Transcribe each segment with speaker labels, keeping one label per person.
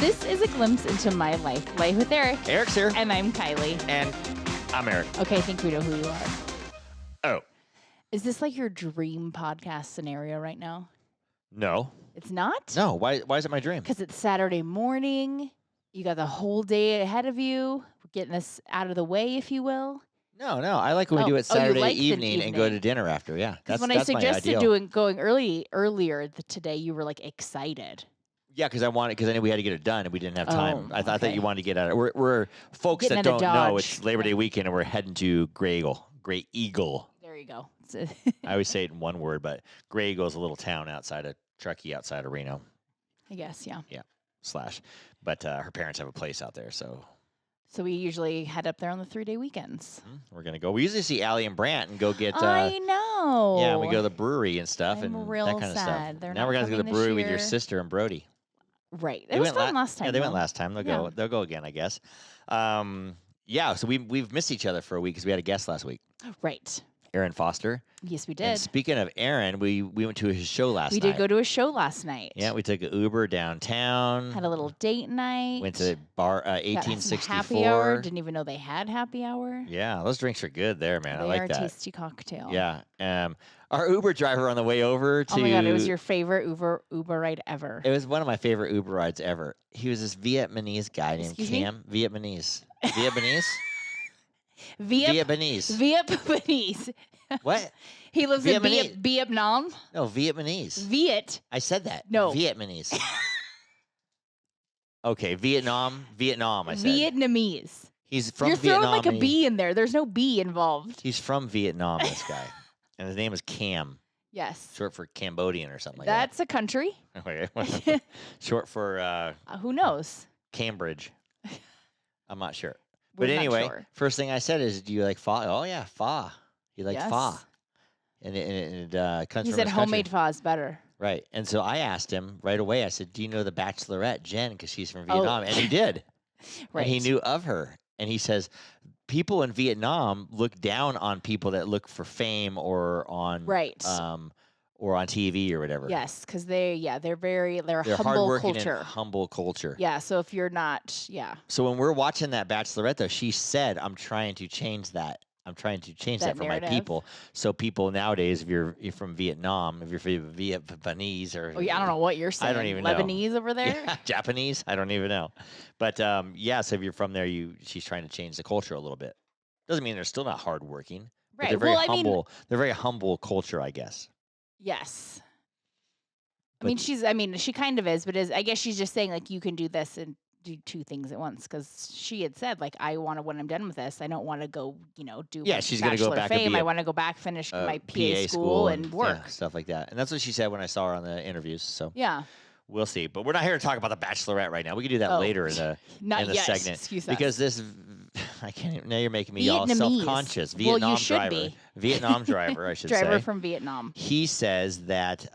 Speaker 1: This is a glimpse into my life with Eric.
Speaker 2: Eric's here.
Speaker 1: And I'm Kylie.
Speaker 2: And I'm Eric.
Speaker 1: Okay, I think we know who you are.
Speaker 2: Oh.
Speaker 1: Is this like your dream podcast scenario right now?
Speaker 2: No.
Speaker 1: It's not?
Speaker 2: No. Why is it my dream?
Speaker 1: Because it's Saturday morning. You got the whole day ahead of you. We're getting this out of the way, if you will.
Speaker 2: No. I like when we do it Saturday
Speaker 1: like
Speaker 2: evening and go to dinner after. Yeah.
Speaker 1: Because when I suggested going earlier today, you were like excited.
Speaker 2: Yeah, because I knew we had to get it done and we didn't have time. I thought you wanted to get at it. We're folks
Speaker 1: getting
Speaker 2: that don't know it's Labor Day weekend and we're heading to Gray Eagle.
Speaker 1: There you go.
Speaker 2: I always say it in one word, but Gray Eagle is a little town outside of Truckee, outside of Reno.
Speaker 1: I guess, yeah.
Speaker 2: Yeah, / But her parents have a place out there, so
Speaker 1: we usually head up there on the 3-day weekends.
Speaker 2: We're going to go. We usually see Allie and Brant and go get...
Speaker 1: I know.
Speaker 2: Yeah, we go to the brewery and stuff and
Speaker 1: real
Speaker 2: that kind of
Speaker 1: sad.
Speaker 2: stuff. Now we're going to go to the brewery with your sister and Brody.
Speaker 1: Right. It was fun last time.
Speaker 2: Yeah, they went last time. They'll go again, I guess. Yeah, so we've missed each other for a week because we had a guest last week.
Speaker 1: Right.
Speaker 2: Aaron Foster.
Speaker 1: Yes, we did.
Speaker 2: And speaking of Aaron, we went to his show last night.
Speaker 1: We did go to a show last night.
Speaker 2: Yeah, we took an Uber downtown.
Speaker 1: Had a little date night.
Speaker 2: Went to bar 1864.
Speaker 1: Happy hour. Didn't even know they had happy hour.
Speaker 2: Yeah, those drinks are good there, man. I like that.
Speaker 1: They are a tasty cocktail.
Speaker 2: Yeah. Our Uber driver on the way over to...
Speaker 1: Oh my God, it was your favorite Uber ride ever.
Speaker 2: It was one of my favorite Uber rides ever. He was this Vietnamese guy named Cam. Vietnamese.
Speaker 1: Vietnamese.
Speaker 2: What?
Speaker 1: He lives in Vietnam?
Speaker 2: No, Vietnamese. I said that.
Speaker 1: No.
Speaker 2: Vietnamese. Okay, Vietnam, I said.
Speaker 1: Vietnamese.
Speaker 2: He's from
Speaker 1: You're
Speaker 2: Vietnam.
Speaker 1: You're throwing like a B in there. There's no B involved.
Speaker 2: He's from Vietnam, this guy. And his name is Cam.
Speaker 1: Yes.
Speaker 2: Short for Cambodian or something like that.
Speaker 1: That's a country.
Speaker 2: Short for...
Speaker 1: who knows?
Speaker 2: Cambridge. I'm not sure.
Speaker 1: We're
Speaker 2: but anyway,
Speaker 1: not sure.
Speaker 2: First thing I said is, do you like pho? Oh, yeah, pho. You like pho. And it comes from
Speaker 1: He said homemade pho is better.
Speaker 2: Right. And so I asked him right away, I said, do you know the Bachelorette, Jen? Because she's from Vietnam. And he did.
Speaker 1: Right.
Speaker 2: And he knew of her. And he says, people in Vietnam look down on people that look for fame or on or on TV or whatever.
Speaker 1: Yes, because they're a humble culture.
Speaker 2: Humble culture.
Speaker 1: Yeah, so if you're not,
Speaker 2: So when we're watching that Bachelorette, though, she said, I'm trying to change that. I'm trying to change that for
Speaker 1: narrative.
Speaker 2: my people. So people nowadays, if you're from Vietnam, if you're from Vietnamese or...
Speaker 1: I don't know what you're saying.
Speaker 2: I don't even
Speaker 1: Lebanese
Speaker 2: know.
Speaker 1: over there?
Speaker 2: Yeah, Japanese? I don't even know. But so if you're from there, she's trying to change the culture a little bit. Doesn't mean they're still not hardworking.
Speaker 1: Right.
Speaker 2: They're very humble. They're very humble culture, I guess.
Speaker 1: Yes. She kind of is, but I guess she's just saying, like, you can do this and do two things at once, because she had said, like, when I'm done with this, I don't want to go, do
Speaker 2: she's going to go back
Speaker 1: fame. I want to go back, finish my PA school and work.
Speaker 2: Yeah, stuff like that. And that's what she said when I saw her on the interviews. So
Speaker 1: yeah.
Speaker 2: We'll see. But we're not here to talk about the Bachelorette right now. We can do that later in the segment.
Speaker 1: Excuse
Speaker 2: because
Speaker 1: us.
Speaker 2: I can't even, now you're making me all self-conscious.
Speaker 1: Vietnam driver.
Speaker 2: Vietnam driver, I should say.
Speaker 1: Driver from Vietnam.
Speaker 2: He says that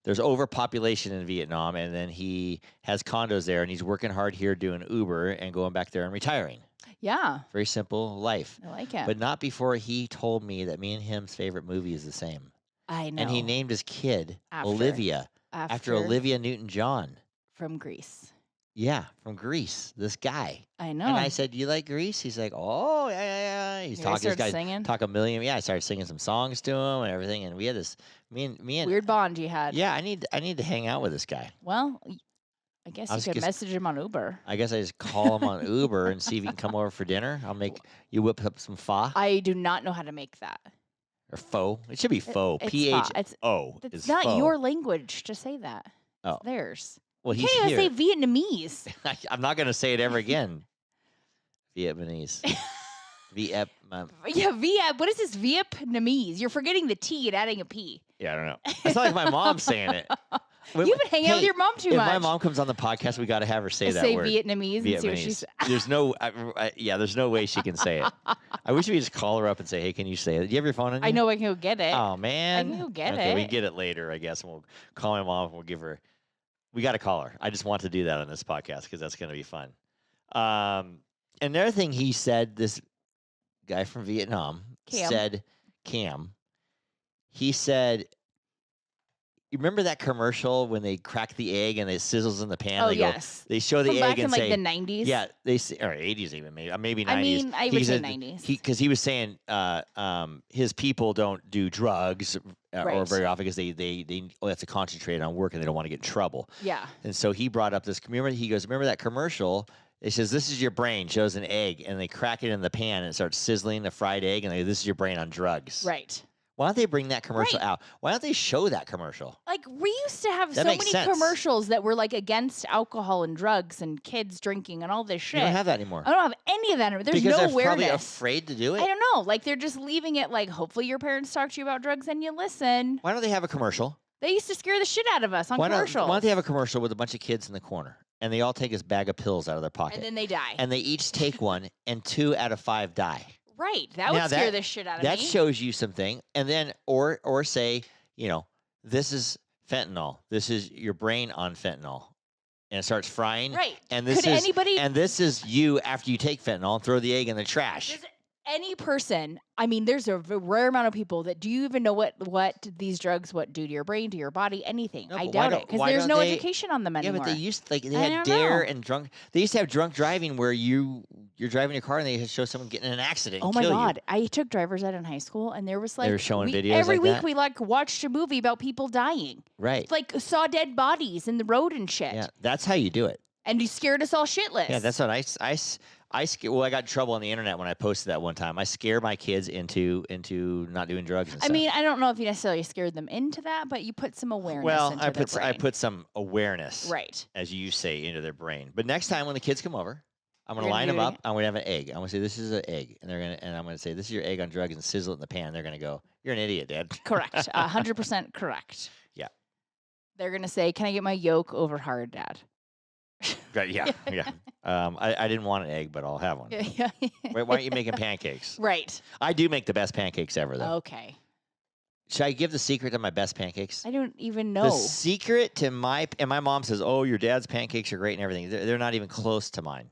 Speaker 2: there's overpopulation in Vietnam, and then he has condos there, and he's working hard here doing Uber and going back there and retiring.
Speaker 1: Yeah.
Speaker 2: Very simple life.
Speaker 1: I like it.
Speaker 2: But not before he told me that me and him's favorite movie is the same.
Speaker 1: I know.
Speaker 2: And he named his kid Olivia. After Olivia Newton-John.
Speaker 1: From Greece.
Speaker 2: Yeah, from Greece. This guy.
Speaker 1: I know.
Speaker 2: And I said, "You like Greece?" He's like, "Oh, yeah." He's talking. This guy
Speaker 1: singing?
Speaker 2: Talk a million. Yeah, I started singing some songs to him and everything. And we had this me and
Speaker 1: weird bond you had.
Speaker 2: Yeah, I need to hang out with this guy.
Speaker 1: Well, I guess you could message him on Uber.
Speaker 2: I guess I just call him on Uber and see if he can come over for dinner. I'll make you whip up some pho.
Speaker 1: I do not know how to make that.
Speaker 2: Or pho. It should be pho. P-H-O.
Speaker 1: It's not your language to say that.
Speaker 2: Oh.
Speaker 1: It's theirs.
Speaker 2: Well,
Speaker 1: you can't even say Vietnamese.
Speaker 2: I'm not going to say it ever again. Vietnamese.
Speaker 1: Yeah, what is this Vietnamese? You're forgetting the T and adding a P.
Speaker 2: Yeah, I don't know. It's not like my mom's saying it.
Speaker 1: You've been hanging out with your mom too much.
Speaker 2: If my mom comes on the podcast, we got to have her say that word.
Speaker 1: Say Vietnamese and see what she says.
Speaker 2: There's no, there's no way she can say it. I wish we could just call her up and say, "Hey, can you say it? Do you have your phone on you?"
Speaker 1: I know I can go get it.
Speaker 2: Oh man,
Speaker 1: I can go get
Speaker 2: it.
Speaker 1: We
Speaker 2: can get it later, I guess, and we'll call my mom and we'll give her. We got to call her. I just want to do that on this podcast because that's going to be fun. Another thing he said, this guy from Vietnam said, Cam. He said, You remember that commercial when they crack the egg and it sizzles in the pan?
Speaker 1: Oh,
Speaker 2: They go,
Speaker 1: yes.
Speaker 2: they show the
Speaker 1: From
Speaker 2: egg
Speaker 1: back in,
Speaker 2: and
Speaker 1: like,
Speaker 2: say,
Speaker 1: the 90s?
Speaker 2: yeah, they say, or 80s even, maybe 90s.
Speaker 1: I mean, I would say
Speaker 2: said
Speaker 1: 90s.
Speaker 2: because he was saying his people don't do drugs or
Speaker 1: Right.
Speaker 2: very often because they have to concentrate on work and they don't want to get in trouble.
Speaker 1: Yeah.
Speaker 2: And so he brought up this. Remember that commercial? It says, "This is your brain." Shows an egg, and they crack it in the pan, and it starts sizzling the fried egg, and they go, "This is your brain on drugs."
Speaker 1: Right.
Speaker 2: Why don't they bring that commercial
Speaker 1: Right.
Speaker 2: out? Why don't they show that commercial?
Speaker 1: Like, we used to have
Speaker 2: That
Speaker 1: so
Speaker 2: makes
Speaker 1: many
Speaker 2: sense.
Speaker 1: commercials that were, like, against alcohol and drugs and kids drinking and all this shit.
Speaker 2: You don't have that anymore.
Speaker 1: I don't have any of that anymore. There's
Speaker 2: because
Speaker 1: no
Speaker 2: they're probably
Speaker 1: awareness.
Speaker 2: afraid to do it.
Speaker 1: I don't know. Like, they're just leaving it like, hopefully your parents talk to you about drugs and you listen.
Speaker 2: Why don't they have a commercial?
Speaker 1: They used to scare the shit out of us on commercials.
Speaker 2: Why don't they have a commercial with a bunch of kids in the corner, and they all take this bag of pills out of their pocket,
Speaker 1: and then they die.
Speaker 2: and they each take one, and 2 out of 5 die.
Speaker 1: Right. That
Speaker 2: Now
Speaker 1: would scare the shit out of
Speaker 2: That
Speaker 1: me.
Speaker 2: shows you something, and then or say, this is fentanyl. This is your brain on fentanyl, and it starts frying.
Speaker 1: Right.
Speaker 2: And this
Speaker 1: Could
Speaker 2: is
Speaker 1: anybody?
Speaker 2: and this is you after you take fentanyl and throw the egg in the trash.
Speaker 1: Does any person, I mean, there's a rare amount of people that do you even know what these drugs do to your brain, to your body, anything?
Speaker 2: No,
Speaker 1: I
Speaker 2: but
Speaker 1: doubt it because
Speaker 2: why
Speaker 1: there's
Speaker 2: don't
Speaker 1: no
Speaker 2: they-
Speaker 1: education on them
Speaker 2: Yeah,
Speaker 1: anymore.
Speaker 2: but they used they
Speaker 1: I
Speaker 2: had
Speaker 1: don't
Speaker 2: dare
Speaker 1: know.
Speaker 2: and drunk. They used to have drunk driving where you're driving your car and they show someone getting in an accident.
Speaker 1: Oh
Speaker 2: and
Speaker 1: my
Speaker 2: kill you.
Speaker 1: God! I took driver's ed in high school, and there was like
Speaker 2: were showing videos
Speaker 1: every
Speaker 2: like
Speaker 1: week.
Speaker 2: that?
Speaker 1: We watched a movie about people dying,
Speaker 2: Right.
Speaker 1: like saw dead bodies in the road and shit,
Speaker 2: Yeah, that's how you do it.
Speaker 1: and you scared us all shitless.
Speaker 2: Yeah, that's what I got in trouble on the internet when I posted that one time. I scare my kids into not doing drugs and
Speaker 1: I
Speaker 2: stuff.
Speaker 1: mean, I don't know if you necessarily scared them into that, but you put some awareness.
Speaker 2: well,
Speaker 1: into
Speaker 2: I
Speaker 1: their
Speaker 2: put I
Speaker 1: brain.
Speaker 2: put some awareness,
Speaker 1: Right.
Speaker 2: as you say, into their brain. But next time when the kids come over, I'm gonna
Speaker 1: You're
Speaker 2: line
Speaker 1: gonna
Speaker 2: them
Speaker 1: do
Speaker 2: up. I'm gonna have an egg. I'm gonna say this is an egg, and I'm gonna say this is your egg on drugs and sizzle it in the pan. They're gonna go, "You're an idiot, Dad."
Speaker 1: Correct. 100% correct.
Speaker 2: Yeah.
Speaker 1: They're gonna say, "Can I get my yolk over hard, Dad?"
Speaker 2: Right, yeah. I didn't want an egg, but I'll have one.
Speaker 1: Yeah.
Speaker 2: Why aren't you making pancakes?
Speaker 1: Right.
Speaker 2: I do make the best pancakes ever, though.
Speaker 1: Okay.
Speaker 2: Should I give the secret to my best pancakes?
Speaker 1: I don't even
Speaker 2: The
Speaker 1: know.
Speaker 2: secret to my mom says, "Oh, your dad's pancakes are great and everything." They're not even close to mine.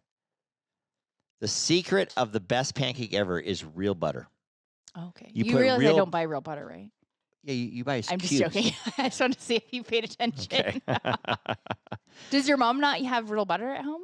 Speaker 2: The secret of the best pancake ever is real butter.
Speaker 1: Okay.
Speaker 2: You
Speaker 1: You
Speaker 2: put
Speaker 1: realize I
Speaker 2: real-
Speaker 1: don't buy real butter, right?
Speaker 2: Yeah, you buy
Speaker 1: I'm just
Speaker 2: cubes.
Speaker 1: joking. I just wanted to see if you paid attention.
Speaker 2: Okay.
Speaker 1: Does your mom not have real butter at home?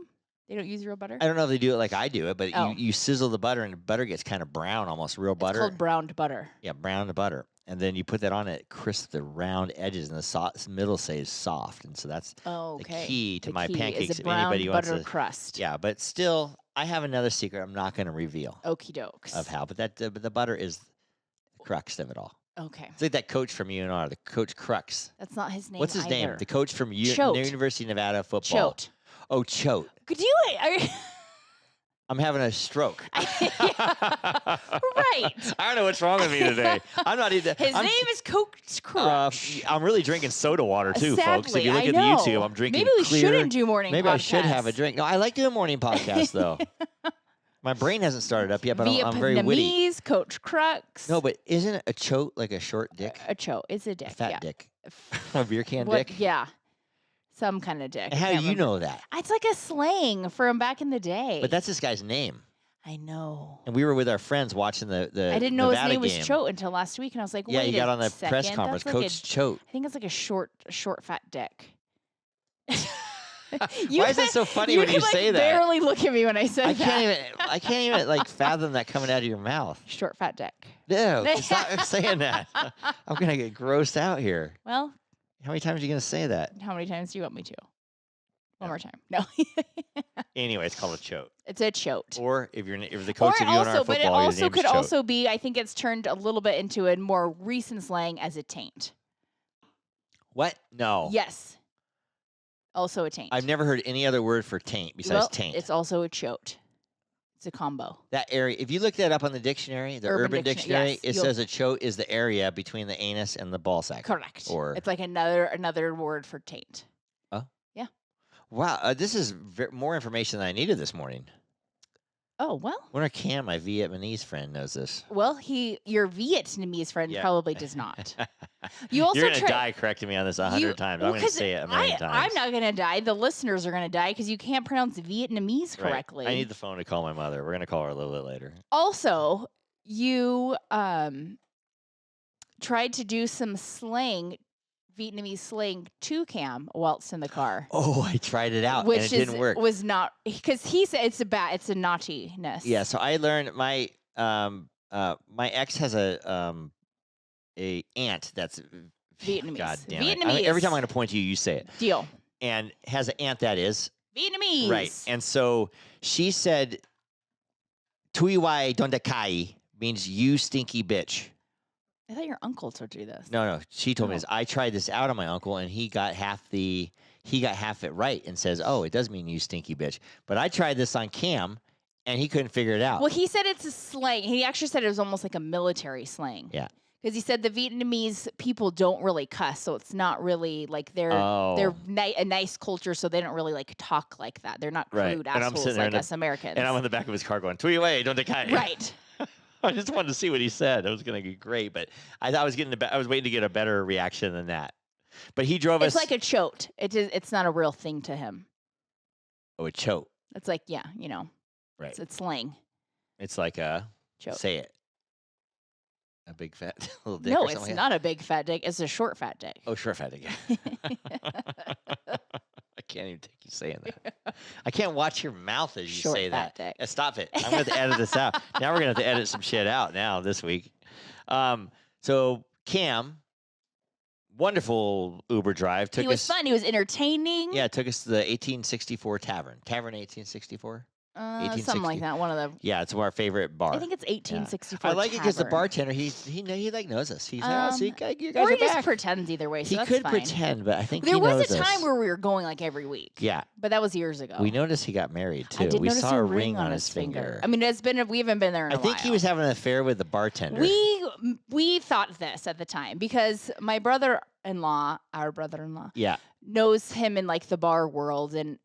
Speaker 1: They don't use real butter?
Speaker 2: I don't know if they do it like I do it, but
Speaker 1: Oh.
Speaker 2: you sizzle the butter and the butter gets kind of brown, almost real
Speaker 1: It's
Speaker 2: butter.
Speaker 1: called browned butter.
Speaker 2: Yeah, brown butter. And then you put that on it, crisp the round edges, and the middle stays soft. And so that's
Speaker 1: Oh, okay.
Speaker 2: the key to
Speaker 1: The
Speaker 2: my
Speaker 1: key
Speaker 2: pancakes.
Speaker 1: is a
Speaker 2: If anybody
Speaker 1: browned
Speaker 2: wants
Speaker 1: butter
Speaker 2: to,
Speaker 1: crust.
Speaker 2: yeah, but still, I have another secret I'm not going to reveal
Speaker 1: Okie dokes.
Speaker 2: of how. But the butter is the crux of it all.
Speaker 1: Okay.
Speaker 2: It's like that coach from UNR, the Coach Crux.
Speaker 1: That's not his name.
Speaker 2: What's his name?
Speaker 1: either.
Speaker 2: The coach from
Speaker 1: Chote.
Speaker 2: University of Nevada football.
Speaker 1: Chote.
Speaker 2: Oh, Chote.
Speaker 1: Could you?
Speaker 2: I'm having a stroke.
Speaker 1: Right.
Speaker 2: I don't know what's wrong with me today. I'm not even.
Speaker 1: His name is Coach Crutch.
Speaker 2: I'm really drinking soda water too, folks. If
Speaker 1: Sadly,
Speaker 2: you look
Speaker 1: I
Speaker 2: at
Speaker 1: know.
Speaker 2: the YouTube, I'm drinking
Speaker 1: Maybe we
Speaker 2: clear.
Speaker 1: shouldn't do morning
Speaker 2: Maybe I should have a
Speaker 1: podcasts.
Speaker 2: drink. No, I like doing morning podcasts though. My brain hasn't started up yet, but I'm very witty.
Speaker 1: Vietnamese, Coach Crux.
Speaker 2: No, but isn't a chote like a short dick?
Speaker 1: A chote. It's a dick.
Speaker 2: A fat
Speaker 1: yeah.
Speaker 2: dick. A beer can
Speaker 1: What-
Speaker 2: dick?
Speaker 1: Yeah. Some kind of dick.
Speaker 2: And how
Speaker 1: I
Speaker 2: do
Speaker 1: can't
Speaker 2: you
Speaker 1: remember.
Speaker 2: know that?
Speaker 1: It's like a slang from back in the day.
Speaker 2: But that's this guy's name.
Speaker 1: I know.
Speaker 2: And we were with our friends watching the
Speaker 1: I didn't know
Speaker 2: Nevada
Speaker 1: his name was
Speaker 2: game.
Speaker 1: Chote until last week, and I was like,
Speaker 2: Yeah,
Speaker 1: wait
Speaker 2: you got
Speaker 1: a
Speaker 2: on the press
Speaker 1: second,
Speaker 2: conference.
Speaker 1: that's like
Speaker 2: Coach Chote.
Speaker 1: I think it's like a short, fat dick.
Speaker 2: Why is it so funny when you
Speaker 1: could, like,
Speaker 2: say that?
Speaker 1: barely look at me when I said
Speaker 2: I
Speaker 1: that.
Speaker 2: can't even like fathom that coming out of your mouth.
Speaker 1: Short, fat dick.
Speaker 2: No, stop saying that. I'm gonna get grossed out here.
Speaker 1: Well,
Speaker 2: How many times are you gonna say that?
Speaker 1: how many times do you want me to? One
Speaker 2: No.
Speaker 1: more time. No.
Speaker 2: Anyway, it's called a chote.
Speaker 1: It's a chote.
Speaker 2: Or if the
Speaker 1: Or
Speaker 2: coach
Speaker 1: it
Speaker 2: of UNR
Speaker 1: also,
Speaker 2: football,
Speaker 1: but it
Speaker 2: your
Speaker 1: also
Speaker 2: name's
Speaker 1: could
Speaker 2: Chote.
Speaker 1: also be, I think it's turned a little bit into a more recent slang as a taint.
Speaker 2: What? No.
Speaker 1: Yes. Also a taint.
Speaker 2: I've never heard any other word for taint besides
Speaker 1: Well,
Speaker 2: taint.
Speaker 1: It's also a chote. It's a combo.
Speaker 2: That area. If you look that up on the dictionary, the Urban Dictionary,
Speaker 1: yes,
Speaker 2: it
Speaker 1: you'll-
Speaker 2: says a chote is the area between the anus and the ball sack.
Speaker 1: Correct.
Speaker 2: Or
Speaker 1: It's like another word for taint.
Speaker 2: wow, this is more information than I needed this morning.
Speaker 1: Oh, well.
Speaker 2: I wonder Cam, my Vietnamese friend, knows this.
Speaker 1: Well, your Vietnamese friend
Speaker 2: Yeah.
Speaker 1: probably does not. You also
Speaker 2: You're gonna
Speaker 1: try-
Speaker 2: die correcting me on this 100 times. I'm
Speaker 1: well,
Speaker 2: gonna
Speaker 1: 'cause
Speaker 2: say it a million times.
Speaker 1: I'm not gonna die. The listeners are gonna die because you can't pronounce Vietnamese
Speaker 2: Right.
Speaker 1: correctly.
Speaker 2: I need the phone to call my mother. We're gonna call her a little bit later.
Speaker 1: Also, you tried to do some slang Vietnamese slang to Cam whilst in the car.
Speaker 2: Oh, I tried it out and it didn't work.
Speaker 1: Was not because he said it's a naughtiness.
Speaker 2: Yeah, so I learned my ex has a aunt that's
Speaker 1: Vietnamese.
Speaker 2: God damn it.
Speaker 1: Vietnamese.
Speaker 2: Every time I'm going to point to you, you say it.
Speaker 1: Deal.
Speaker 2: And has an aunt that is
Speaker 1: Vietnamese.
Speaker 2: right. And so she said, "Tui wai donde kai" means you stinky bitch.
Speaker 1: I thought your uncle told you this.
Speaker 2: No. She told me this. I tried this out on my uncle, and he got half it right and says, "Oh, it does mean you stinky bitch." But I tried this on Cam, and he couldn't figure it out.
Speaker 1: Well, he said it's a slang. He actually said it was almost like a military slang.
Speaker 2: Yeah.
Speaker 1: Because he said the Vietnamese people don't really cuss, so it's not really like they're a nice culture, so they don't really like talk like that. They're not crude assholes like us Americans.
Speaker 2: And I'm in the back of his car going, "Tui wai donde kai."
Speaker 1: Right.
Speaker 2: I just wanted to see what he said. It was going to be great, but I thought I was waiting to get a better reaction than that. But he drove us.
Speaker 1: It's like a chote. It's not a real thing to him.
Speaker 2: Oh, a chote.
Speaker 1: It's like, yeah,
Speaker 2: Right.
Speaker 1: It's slang.
Speaker 2: It's like a
Speaker 1: chote.
Speaker 2: Say it. A big fat little dick.
Speaker 1: No,
Speaker 2: or something
Speaker 1: it's not a big fat dick. It's a short fat dick.
Speaker 2: Oh, short fat dick. I can't even take you saying that. I can't watch your mouth as you say that.
Speaker 1: Dick.
Speaker 2: Stop it. I'm going to edit this out. Now we're going to have to edit some shit out now this week. So Cam, wonderful Uber drive.
Speaker 1: He was fun. He was entertaining.
Speaker 2: Yeah, took us to the 1864 Tavern. Tavern 1864?
Speaker 1: Something like that. One of the.
Speaker 2: Yeah, it's our favorite bar.
Speaker 1: I think it's 1864.
Speaker 2: I like it because the bartender he like knows us. He's so you guys
Speaker 1: or
Speaker 2: are
Speaker 1: he
Speaker 2: back.
Speaker 1: just pretends either way. So
Speaker 2: he
Speaker 1: that's
Speaker 2: could
Speaker 1: fine.
Speaker 2: pretend, but I think
Speaker 1: there
Speaker 2: he knows
Speaker 1: was a time
Speaker 2: us.
Speaker 1: where we were going like every week.
Speaker 2: Yeah,
Speaker 1: but that was years ago.
Speaker 2: We noticed he got married too.
Speaker 1: I did
Speaker 2: we
Speaker 1: notice
Speaker 2: saw
Speaker 1: a
Speaker 2: a
Speaker 1: ring on his
Speaker 2: finger.
Speaker 1: I mean, we haven't been there in a while.
Speaker 2: I think he was having an affair with the bartender.
Speaker 1: We thought this at the time because my brother-in-law,
Speaker 2: yeah,
Speaker 1: knows him in like the bar world, and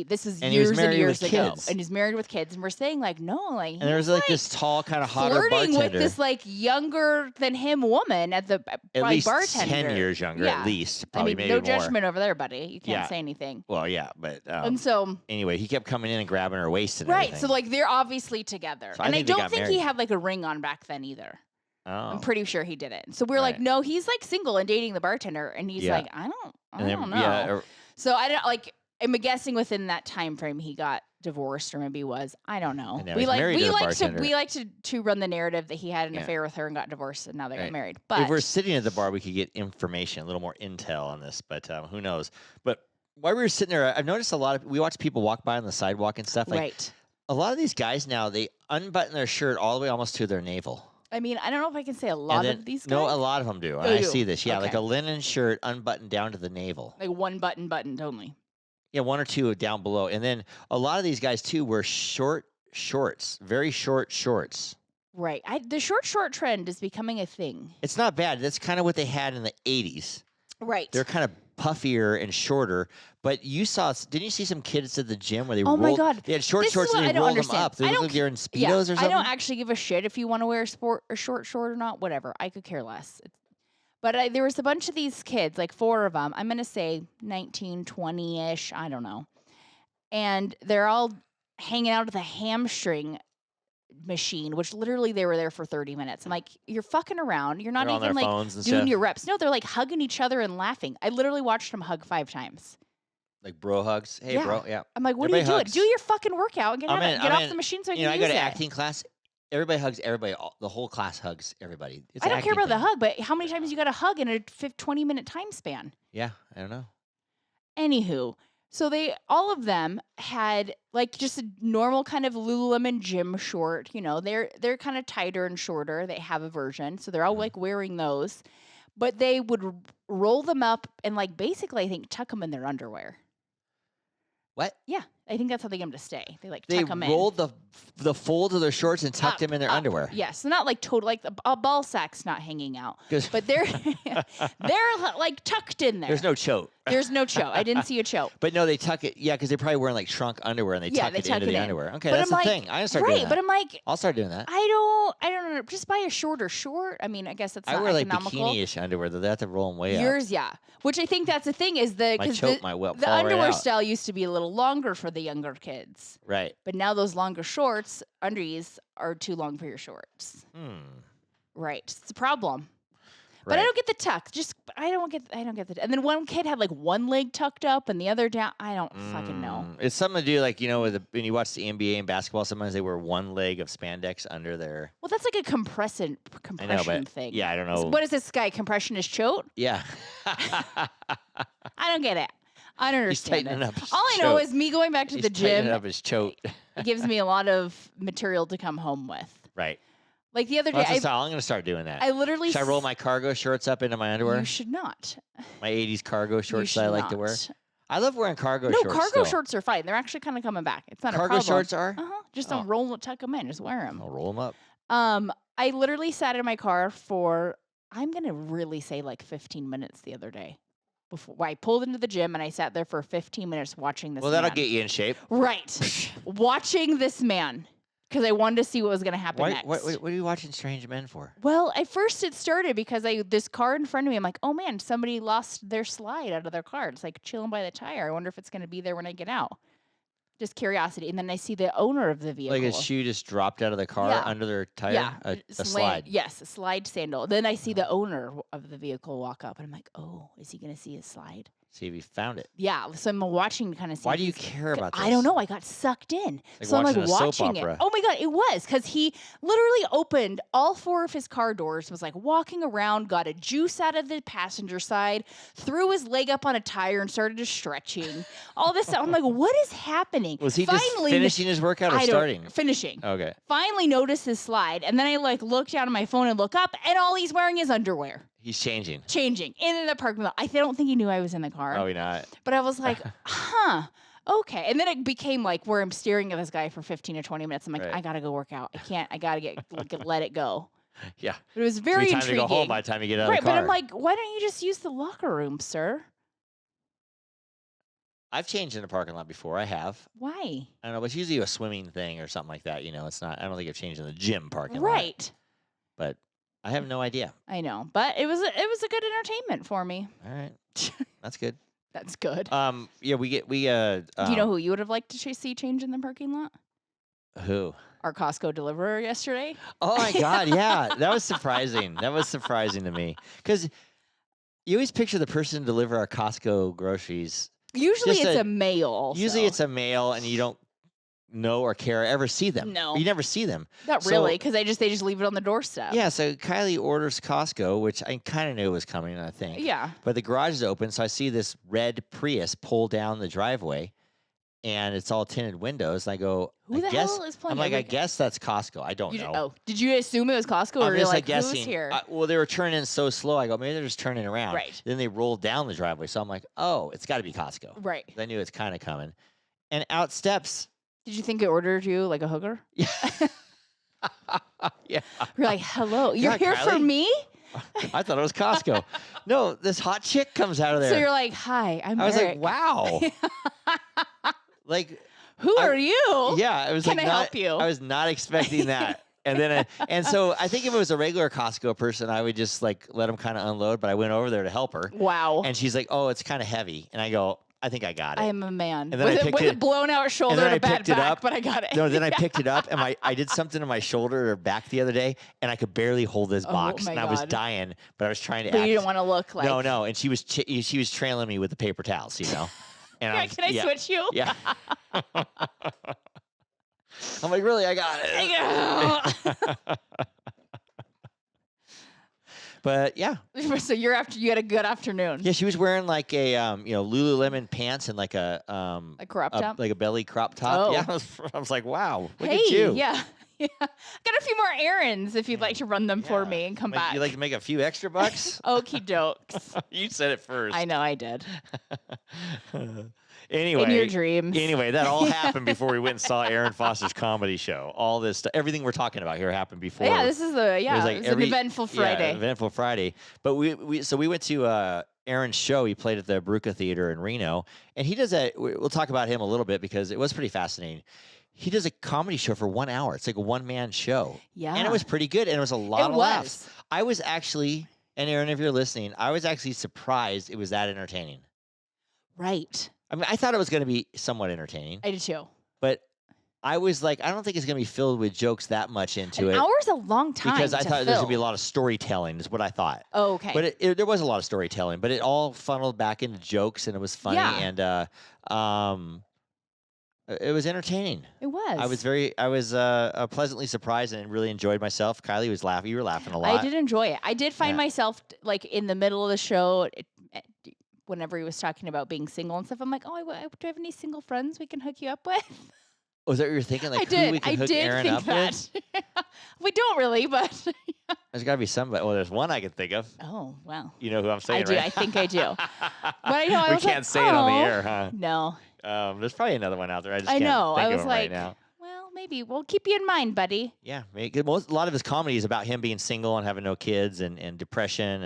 Speaker 1: this is
Speaker 2: and
Speaker 1: years
Speaker 2: and years
Speaker 1: ago,
Speaker 2: kids.
Speaker 1: and he's married with kids, and we're saying like no, like
Speaker 2: and there was like this tall, kind of hotter
Speaker 1: flirting
Speaker 2: bartender
Speaker 1: with this like younger than him woman at the
Speaker 2: at least
Speaker 1: bartender.
Speaker 2: 10 years younger, at least. Probably maybe
Speaker 1: no
Speaker 2: more.
Speaker 1: judgment over there, buddy. You can't say anything.
Speaker 2: Well, yeah, but
Speaker 1: and so
Speaker 2: anyway, he kept coming in and grabbing her waist and
Speaker 1: right.
Speaker 2: everything.
Speaker 1: So like they're obviously together,
Speaker 2: so
Speaker 1: and I don't think he
Speaker 2: married.
Speaker 1: had like a ring on back then either.
Speaker 2: Oh.
Speaker 1: I'm pretty sure he didn't. So we're like, no, he's like single and dating the bartender, and he's like, I don't know.
Speaker 2: Yeah,
Speaker 1: so I don't like. I'm guessing within that time frame he got divorced, or maybe I don't know. We like to run the narrative that he had an affair with her and got divorced, and now they got married. But
Speaker 2: if we're sitting at the bar, we could get information, a little more intel on this. But who knows? But while we were sitting there, I've noticed we watch people walk by on the sidewalk and stuff. Like,
Speaker 1: right.
Speaker 2: A lot of these guys now, they unbutton their shirt all the way almost to their navel.
Speaker 1: I mean, I don't know if I can say a lot of these guys.
Speaker 2: No, a lot of them do. I see this. Yeah,
Speaker 1: okay.
Speaker 2: like a linen shirt unbuttoned down to the navel.
Speaker 1: Like one buttoned only.
Speaker 2: Yeah, one or two down below. And then a lot of these guys, too, wear short shorts, very short shorts.
Speaker 1: Right. The short trend is becoming a thing.
Speaker 2: It's not bad. That's kind of what they had in the 80s.
Speaker 1: Right.
Speaker 2: They're kind of puffier and shorter. But didn't you see some kids at the gym where they
Speaker 1: rolled? Oh, my God.
Speaker 2: They had short shorts and they rolled them up. They look like they're in Speedos or something.
Speaker 1: I don't actually give a shit if you want to wear a short short or not. Whatever. I could care less. But there was a bunch of these kids, like 4 of them. I'm going to say 19, 20-ish. I don't know. And they're all hanging out at the hamstring machine, which literally they were there for 30 minutes. I'm like, you're fucking around. You're not even like doing your reps. No, they're like hugging each other and laughing. I literally watched them hug 5 times.
Speaker 2: Like bro hugs. Hey, bro. Yeah.
Speaker 1: I'm like, what are you doing? Do your fucking workout and get off the machine so I can use it.
Speaker 2: I go to acting class. Everybody hugs everybody. The whole class hugs everybody.
Speaker 1: I don't care about the hug, but how many times you got to hug in a 20-minute time span?
Speaker 2: Yeah, I don't know.
Speaker 1: Anywho, so all of them had like just a normal kind of Lululemon gym short. You know, they're kind of tighter and shorter. They have a version, so they're all like wearing those. But they would roll them up and like basically, I think, tuck them in their underwear.
Speaker 2: What?
Speaker 1: Yeah, I think that's how they get them to stay. They like tuck them in.
Speaker 2: They rolled the folds of their shorts and tucked them in their underwear.
Speaker 1: Yes, so not like total, like the ball sack's not hanging out, but they're like tucked in there.
Speaker 2: There's no chote.
Speaker 1: There's no chote. I didn't see a chote.
Speaker 2: But no, they tuck it. Yeah, because they're probably wearing like shrunk underwear and they tuck it into the underwear. Okay,
Speaker 1: but
Speaker 2: that's the thing. I'm gonna start doing that.
Speaker 1: But I'm like,
Speaker 2: I'll start doing that.
Speaker 1: I don't know. Just buy a shorter short. I mean, I guess that's not economical.
Speaker 2: I wear like bikini-ish underwear. They have to roll them way up.
Speaker 1: Yours, yeah. Which I think that's the thing is the underwear style used to be a little longer for the younger kids.
Speaker 2: Right.
Speaker 1: But now those longer shorts, undies, are too long for your shorts. Right. It's a problem. But I
Speaker 2: Right.
Speaker 1: don't get the tuck. I don't get the. And then one kid had like one leg tucked up and the other down. I don't fucking know.
Speaker 2: It's something to do like when you watch the NBA and basketball, sometimes they wear one leg of spandex under their.
Speaker 1: Well, that's like a compression
Speaker 2: I know, but
Speaker 1: thing.
Speaker 2: yeah, I don't know.
Speaker 1: What is this guy? Compression is chote?
Speaker 2: Yeah.
Speaker 1: I don't get it. I don't
Speaker 2: He's
Speaker 1: understand
Speaker 2: tightening
Speaker 1: it.
Speaker 2: up his
Speaker 1: All I know
Speaker 2: chote.
Speaker 1: is me going back to
Speaker 2: He's
Speaker 1: the
Speaker 2: tightening
Speaker 1: gym
Speaker 2: up his chote.
Speaker 1: gives me a lot of material to come home with.
Speaker 2: Right.
Speaker 1: Like the other
Speaker 2: Well,
Speaker 1: day,
Speaker 2: I'm going to start doing that.
Speaker 1: I literally
Speaker 2: Should I roll my cargo shorts up into my underwear?
Speaker 1: You should not.
Speaker 2: My 80s cargo
Speaker 1: You
Speaker 2: shorts
Speaker 1: should
Speaker 2: that I like to wear.
Speaker 1: not.
Speaker 2: I love wearing cargo
Speaker 1: No,
Speaker 2: shorts.
Speaker 1: cargo
Speaker 2: still.
Speaker 1: shorts are fine. They're actually kind of coming back. It's not a
Speaker 2: Cargo
Speaker 1: problem.
Speaker 2: shorts are?
Speaker 1: Just
Speaker 2: Oh.
Speaker 1: don't roll, tuck them in. Just wear them.
Speaker 2: I'll roll them up.
Speaker 1: I literally sat in my car for, I'm going to really say like 15 minutes the other day. Before I pulled into the gym and I sat there for 15 minutes watching this
Speaker 2: Well,
Speaker 1: man.
Speaker 2: that'll get you in shape.
Speaker 1: Right. Watching this man. Because I wanted to see what was going to happen next.
Speaker 2: What are you watching Strange Men for?
Speaker 1: Well, at first it started because this car in front of me, I'm like, oh man, somebody lost their slide out of their car. It's like chilling by the tire. I wonder if it's going to be there when I get out. Just curiosity. And then I see the owner of the vehicle.
Speaker 2: Like a shoe just dropped out of the car
Speaker 1: Yeah.
Speaker 2: under their tire?
Speaker 1: Yeah.
Speaker 2: A slide.
Speaker 1: Yes, a slide sandal. Then I see the owner of the vehicle walk up and I'm like, oh, is he going to see his slide?
Speaker 2: See if he found it.
Speaker 1: Yeah. So I'm watching to kind of see.
Speaker 2: Why do you care about this?
Speaker 1: I don't know. I got sucked in.
Speaker 2: Like
Speaker 1: So I'm like
Speaker 2: watching a soap
Speaker 1: watching it.
Speaker 2: opera.
Speaker 1: Oh my God, it was because he literally opened all 4 of his car doors, was like walking around, got a juice out of the passenger side, threw his leg up on a tire and started just stretching. All this. I'm like, what is happening?
Speaker 2: Was he
Speaker 1: Finally,
Speaker 2: just finishing his workout or starting?
Speaker 1: Finishing.
Speaker 2: Okay.
Speaker 1: Finally noticed his slide. And then I like look down at my phone and look up and all he's wearing is underwear.
Speaker 2: He's changing.
Speaker 1: Changing in the parking lot. I don't think he knew I was in the car.
Speaker 2: Probably not.
Speaker 1: But I was like, huh, okay. And then it became like where I'm staring at this guy for 15 or 20 minutes. I'm like,
Speaker 2: Right.
Speaker 1: I got to go work out. I got to let it go.
Speaker 2: Yeah.
Speaker 1: But it was
Speaker 2: It's
Speaker 1: very
Speaker 2: time
Speaker 1: intriguing.
Speaker 2: to go home by the time you get out
Speaker 1: Right,
Speaker 2: of the car.
Speaker 1: but I'm like, why don't you just use the locker room, sir?
Speaker 2: I've changed in the parking lot before. I have.
Speaker 1: Why?
Speaker 2: I don't know, but it's usually a swimming thing or something like that. It's not. I don't think I've changed in the gym parking lot.
Speaker 1: Right.
Speaker 2: But I have no idea.
Speaker 1: I know, but it was a good entertainment for me.
Speaker 2: All right. That's good.
Speaker 1: That's good.
Speaker 2: Yeah, we
Speaker 1: Do you know who you would have liked to see change in the parking lot?
Speaker 2: who?
Speaker 1: Our Costco deliverer yesterday.
Speaker 2: Oh my God, yeah. That was surprising. That was surprising to me. Because you always picture the person to deliver our Costco groceries.
Speaker 1: Usually
Speaker 2: Just
Speaker 1: it's
Speaker 2: a-
Speaker 1: a male. Also.
Speaker 2: Usually it's a male and you don't know or care or ever see them.
Speaker 1: No.
Speaker 2: You never see them.
Speaker 1: Not
Speaker 2: so-
Speaker 1: really, because they just leave it on the doorstep.
Speaker 2: Yeah, so Kylie orders Costco, which I kind of knew was coming, I think.
Speaker 1: Yeah.
Speaker 2: But the garage is open, so I see this red Prius pull down the driveway, and it's all tinted windows. And I go,
Speaker 1: Who
Speaker 2: I
Speaker 1: the
Speaker 2: guess,
Speaker 1: hell is playing?
Speaker 2: I'm like, I guess that's Costco. I don't know.
Speaker 1: Oh, did you assume it was Costco, or
Speaker 2: I'm
Speaker 1: you're
Speaker 2: just
Speaker 1: like,
Speaker 2: guessing.
Speaker 1: who's here?
Speaker 2: Well, they were turning in so slow. I go, maybe they're just turning around.
Speaker 1: Right.
Speaker 2: Then they rolled down the driveway, so I'm like, oh, it's got to be Costco.
Speaker 1: Right.
Speaker 2: I knew it's kind of coming. And out steps.
Speaker 1: Did you think it ordered you like a hooker?
Speaker 2: Yeah. Yeah.
Speaker 1: You're like, hello, you're
Speaker 2: Yeah,
Speaker 1: here for
Speaker 2: Kylie?
Speaker 1: me?
Speaker 2: I thought it was Costco. No, this hot chick comes out of there.
Speaker 1: So you're like, hi, I'm
Speaker 2: I was
Speaker 1: Eric.
Speaker 2: like, wow. Like,
Speaker 1: Who are you?
Speaker 2: yeah, I was
Speaker 1: Can
Speaker 2: like,
Speaker 1: I
Speaker 2: not-
Speaker 1: help you?
Speaker 2: I was not expecting that. And then, and so I think if it was a regular Costco person, I would just like let him kind of unload. But I went over there to help her,
Speaker 1: Wow.
Speaker 2: and she's like, "Oh, it's kind of heavy." And I go, "I think I got it."
Speaker 1: I am a man.
Speaker 2: And then I
Speaker 1: with,
Speaker 2: picked
Speaker 1: with a
Speaker 2: it-
Speaker 1: blown out shoulder
Speaker 2: then
Speaker 1: and
Speaker 2: I
Speaker 1: a bad
Speaker 2: picked it
Speaker 1: back,
Speaker 2: up.
Speaker 1: but I got it.
Speaker 2: No, then I picked it up, and I did something to my shoulder or back the other day, and I could barely hold this
Speaker 1: Oh,
Speaker 2: box,
Speaker 1: my
Speaker 2: and I was
Speaker 1: God.
Speaker 2: dying, but I was trying to
Speaker 1: But
Speaker 2: act.
Speaker 1: you didn't want to look like.
Speaker 2: No, and she was trailing me with the paper towels, And
Speaker 1: Yeah,
Speaker 2: I'm,
Speaker 1: can I switch you?
Speaker 2: Yeah. I'm like, really? I got it. But yeah,
Speaker 1: So you had a good afternoon.
Speaker 2: yeah, she was wearing like a Lululemon pants and like a
Speaker 1: A crop top.
Speaker 2: like a belly crop top.
Speaker 1: Oh.
Speaker 2: Yeah, I was like, wow, look
Speaker 1: Hey,
Speaker 2: at you.
Speaker 1: yeah. Yeah. Got a few more errands if you'd like to run them for
Speaker 2: Yeah.
Speaker 1: me and come
Speaker 2: Like,
Speaker 1: back.
Speaker 2: You like to make a few extra bucks?
Speaker 1: Okie dokes.
Speaker 2: You said it first.
Speaker 1: I know I did.
Speaker 2: Anyway,
Speaker 1: In your dreams.
Speaker 2: Anyway, that all happened before we went and saw Aaron Foster's comedy show. All this stuff, everything we're talking about here happened before.
Speaker 1: Yeah, this is it was an eventful Friday.
Speaker 2: Yeah, eventful Friday. But we went to Aaron's show. He played at the Baruca Theater in Reno, and he does we'll talk about him a little bit because it was pretty fascinating. He does a comedy show for 1 hour. It's like a one-man show.
Speaker 1: Yeah.
Speaker 2: And it was pretty good, and it was a lot
Speaker 1: It
Speaker 2: of
Speaker 1: was.
Speaker 2: laughs. I was actually, and Aaron, if you're listening, I was actually surprised it was that entertaining.
Speaker 1: Right.
Speaker 2: I mean, I thought it was going to be somewhat entertaining,
Speaker 1: I did too.
Speaker 2: but I was like, I don't think it's going to be filled with jokes that much into
Speaker 1: An
Speaker 2: it
Speaker 1: hour's a long time
Speaker 2: because I
Speaker 1: to
Speaker 2: thought there's going to be a
Speaker 1: fill.
Speaker 2: lot of storytelling is what I thought.
Speaker 1: Oh, okay.
Speaker 2: But there was a lot of storytelling, but it all funneled back into jokes and it was funny
Speaker 1: Yeah.
Speaker 2: and it was entertaining.
Speaker 1: It was.
Speaker 2: I was pleasantly surprised and really enjoyed myself. Kylie was laughing. You were laughing a lot.
Speaker 1: I did enjoy it. I did find
Speaker 2: Yeah.
Speaker 1: myself like in the middle of the show, whenever he was talking about being single and stuff. I'm like, oh, do I have any single friends we can hook you up with?
Speaker 2: Was that what you were thinking? Like,
Speaker 1: I
Speaker 2: who we
Speaker 1: did.
Speaker 2: could
Speaker 1: I
Speaker 2: hook
Speaker 1: did
Speaker 2: Aaron
Speaker 1: think
Speaker 2: up
Speaker 1: that.
Speaker 2: with?
Speaker 1: We don't really, but
Speaker 2: There's got to be somebody. Well, there's one I can think of.
Speaker 1: oh well.
Speaker 2: You know who I'm saying,
Speaker 1: I do.
Speaker 2: right?
Speaker 1: I think I do. But I know I
Speaker 2: we
Speaker 1: was
Speaker 2: can't
Speaker 1: like,
Speaker 2: say it on the
Speaker 1: "Oh."
Speaker 2: air, huh?
Speaker 1: No.
Speaker 2: There's probably another one out there. I just
Speaker 1: I
Speaker 2: can't
Speaker 1: know.
Speaker 2: think
Speaker 1: I
Speaker 2: of
Speaker 1: was
Speaker 2: him
Speaker 1: like,
Speaker 2: right now.
Speaker 1: well, maybe we'll keep you in mind, buddy.
Speaker 2: Yeah, a lot of his comedy is about him being single and having no kids and depression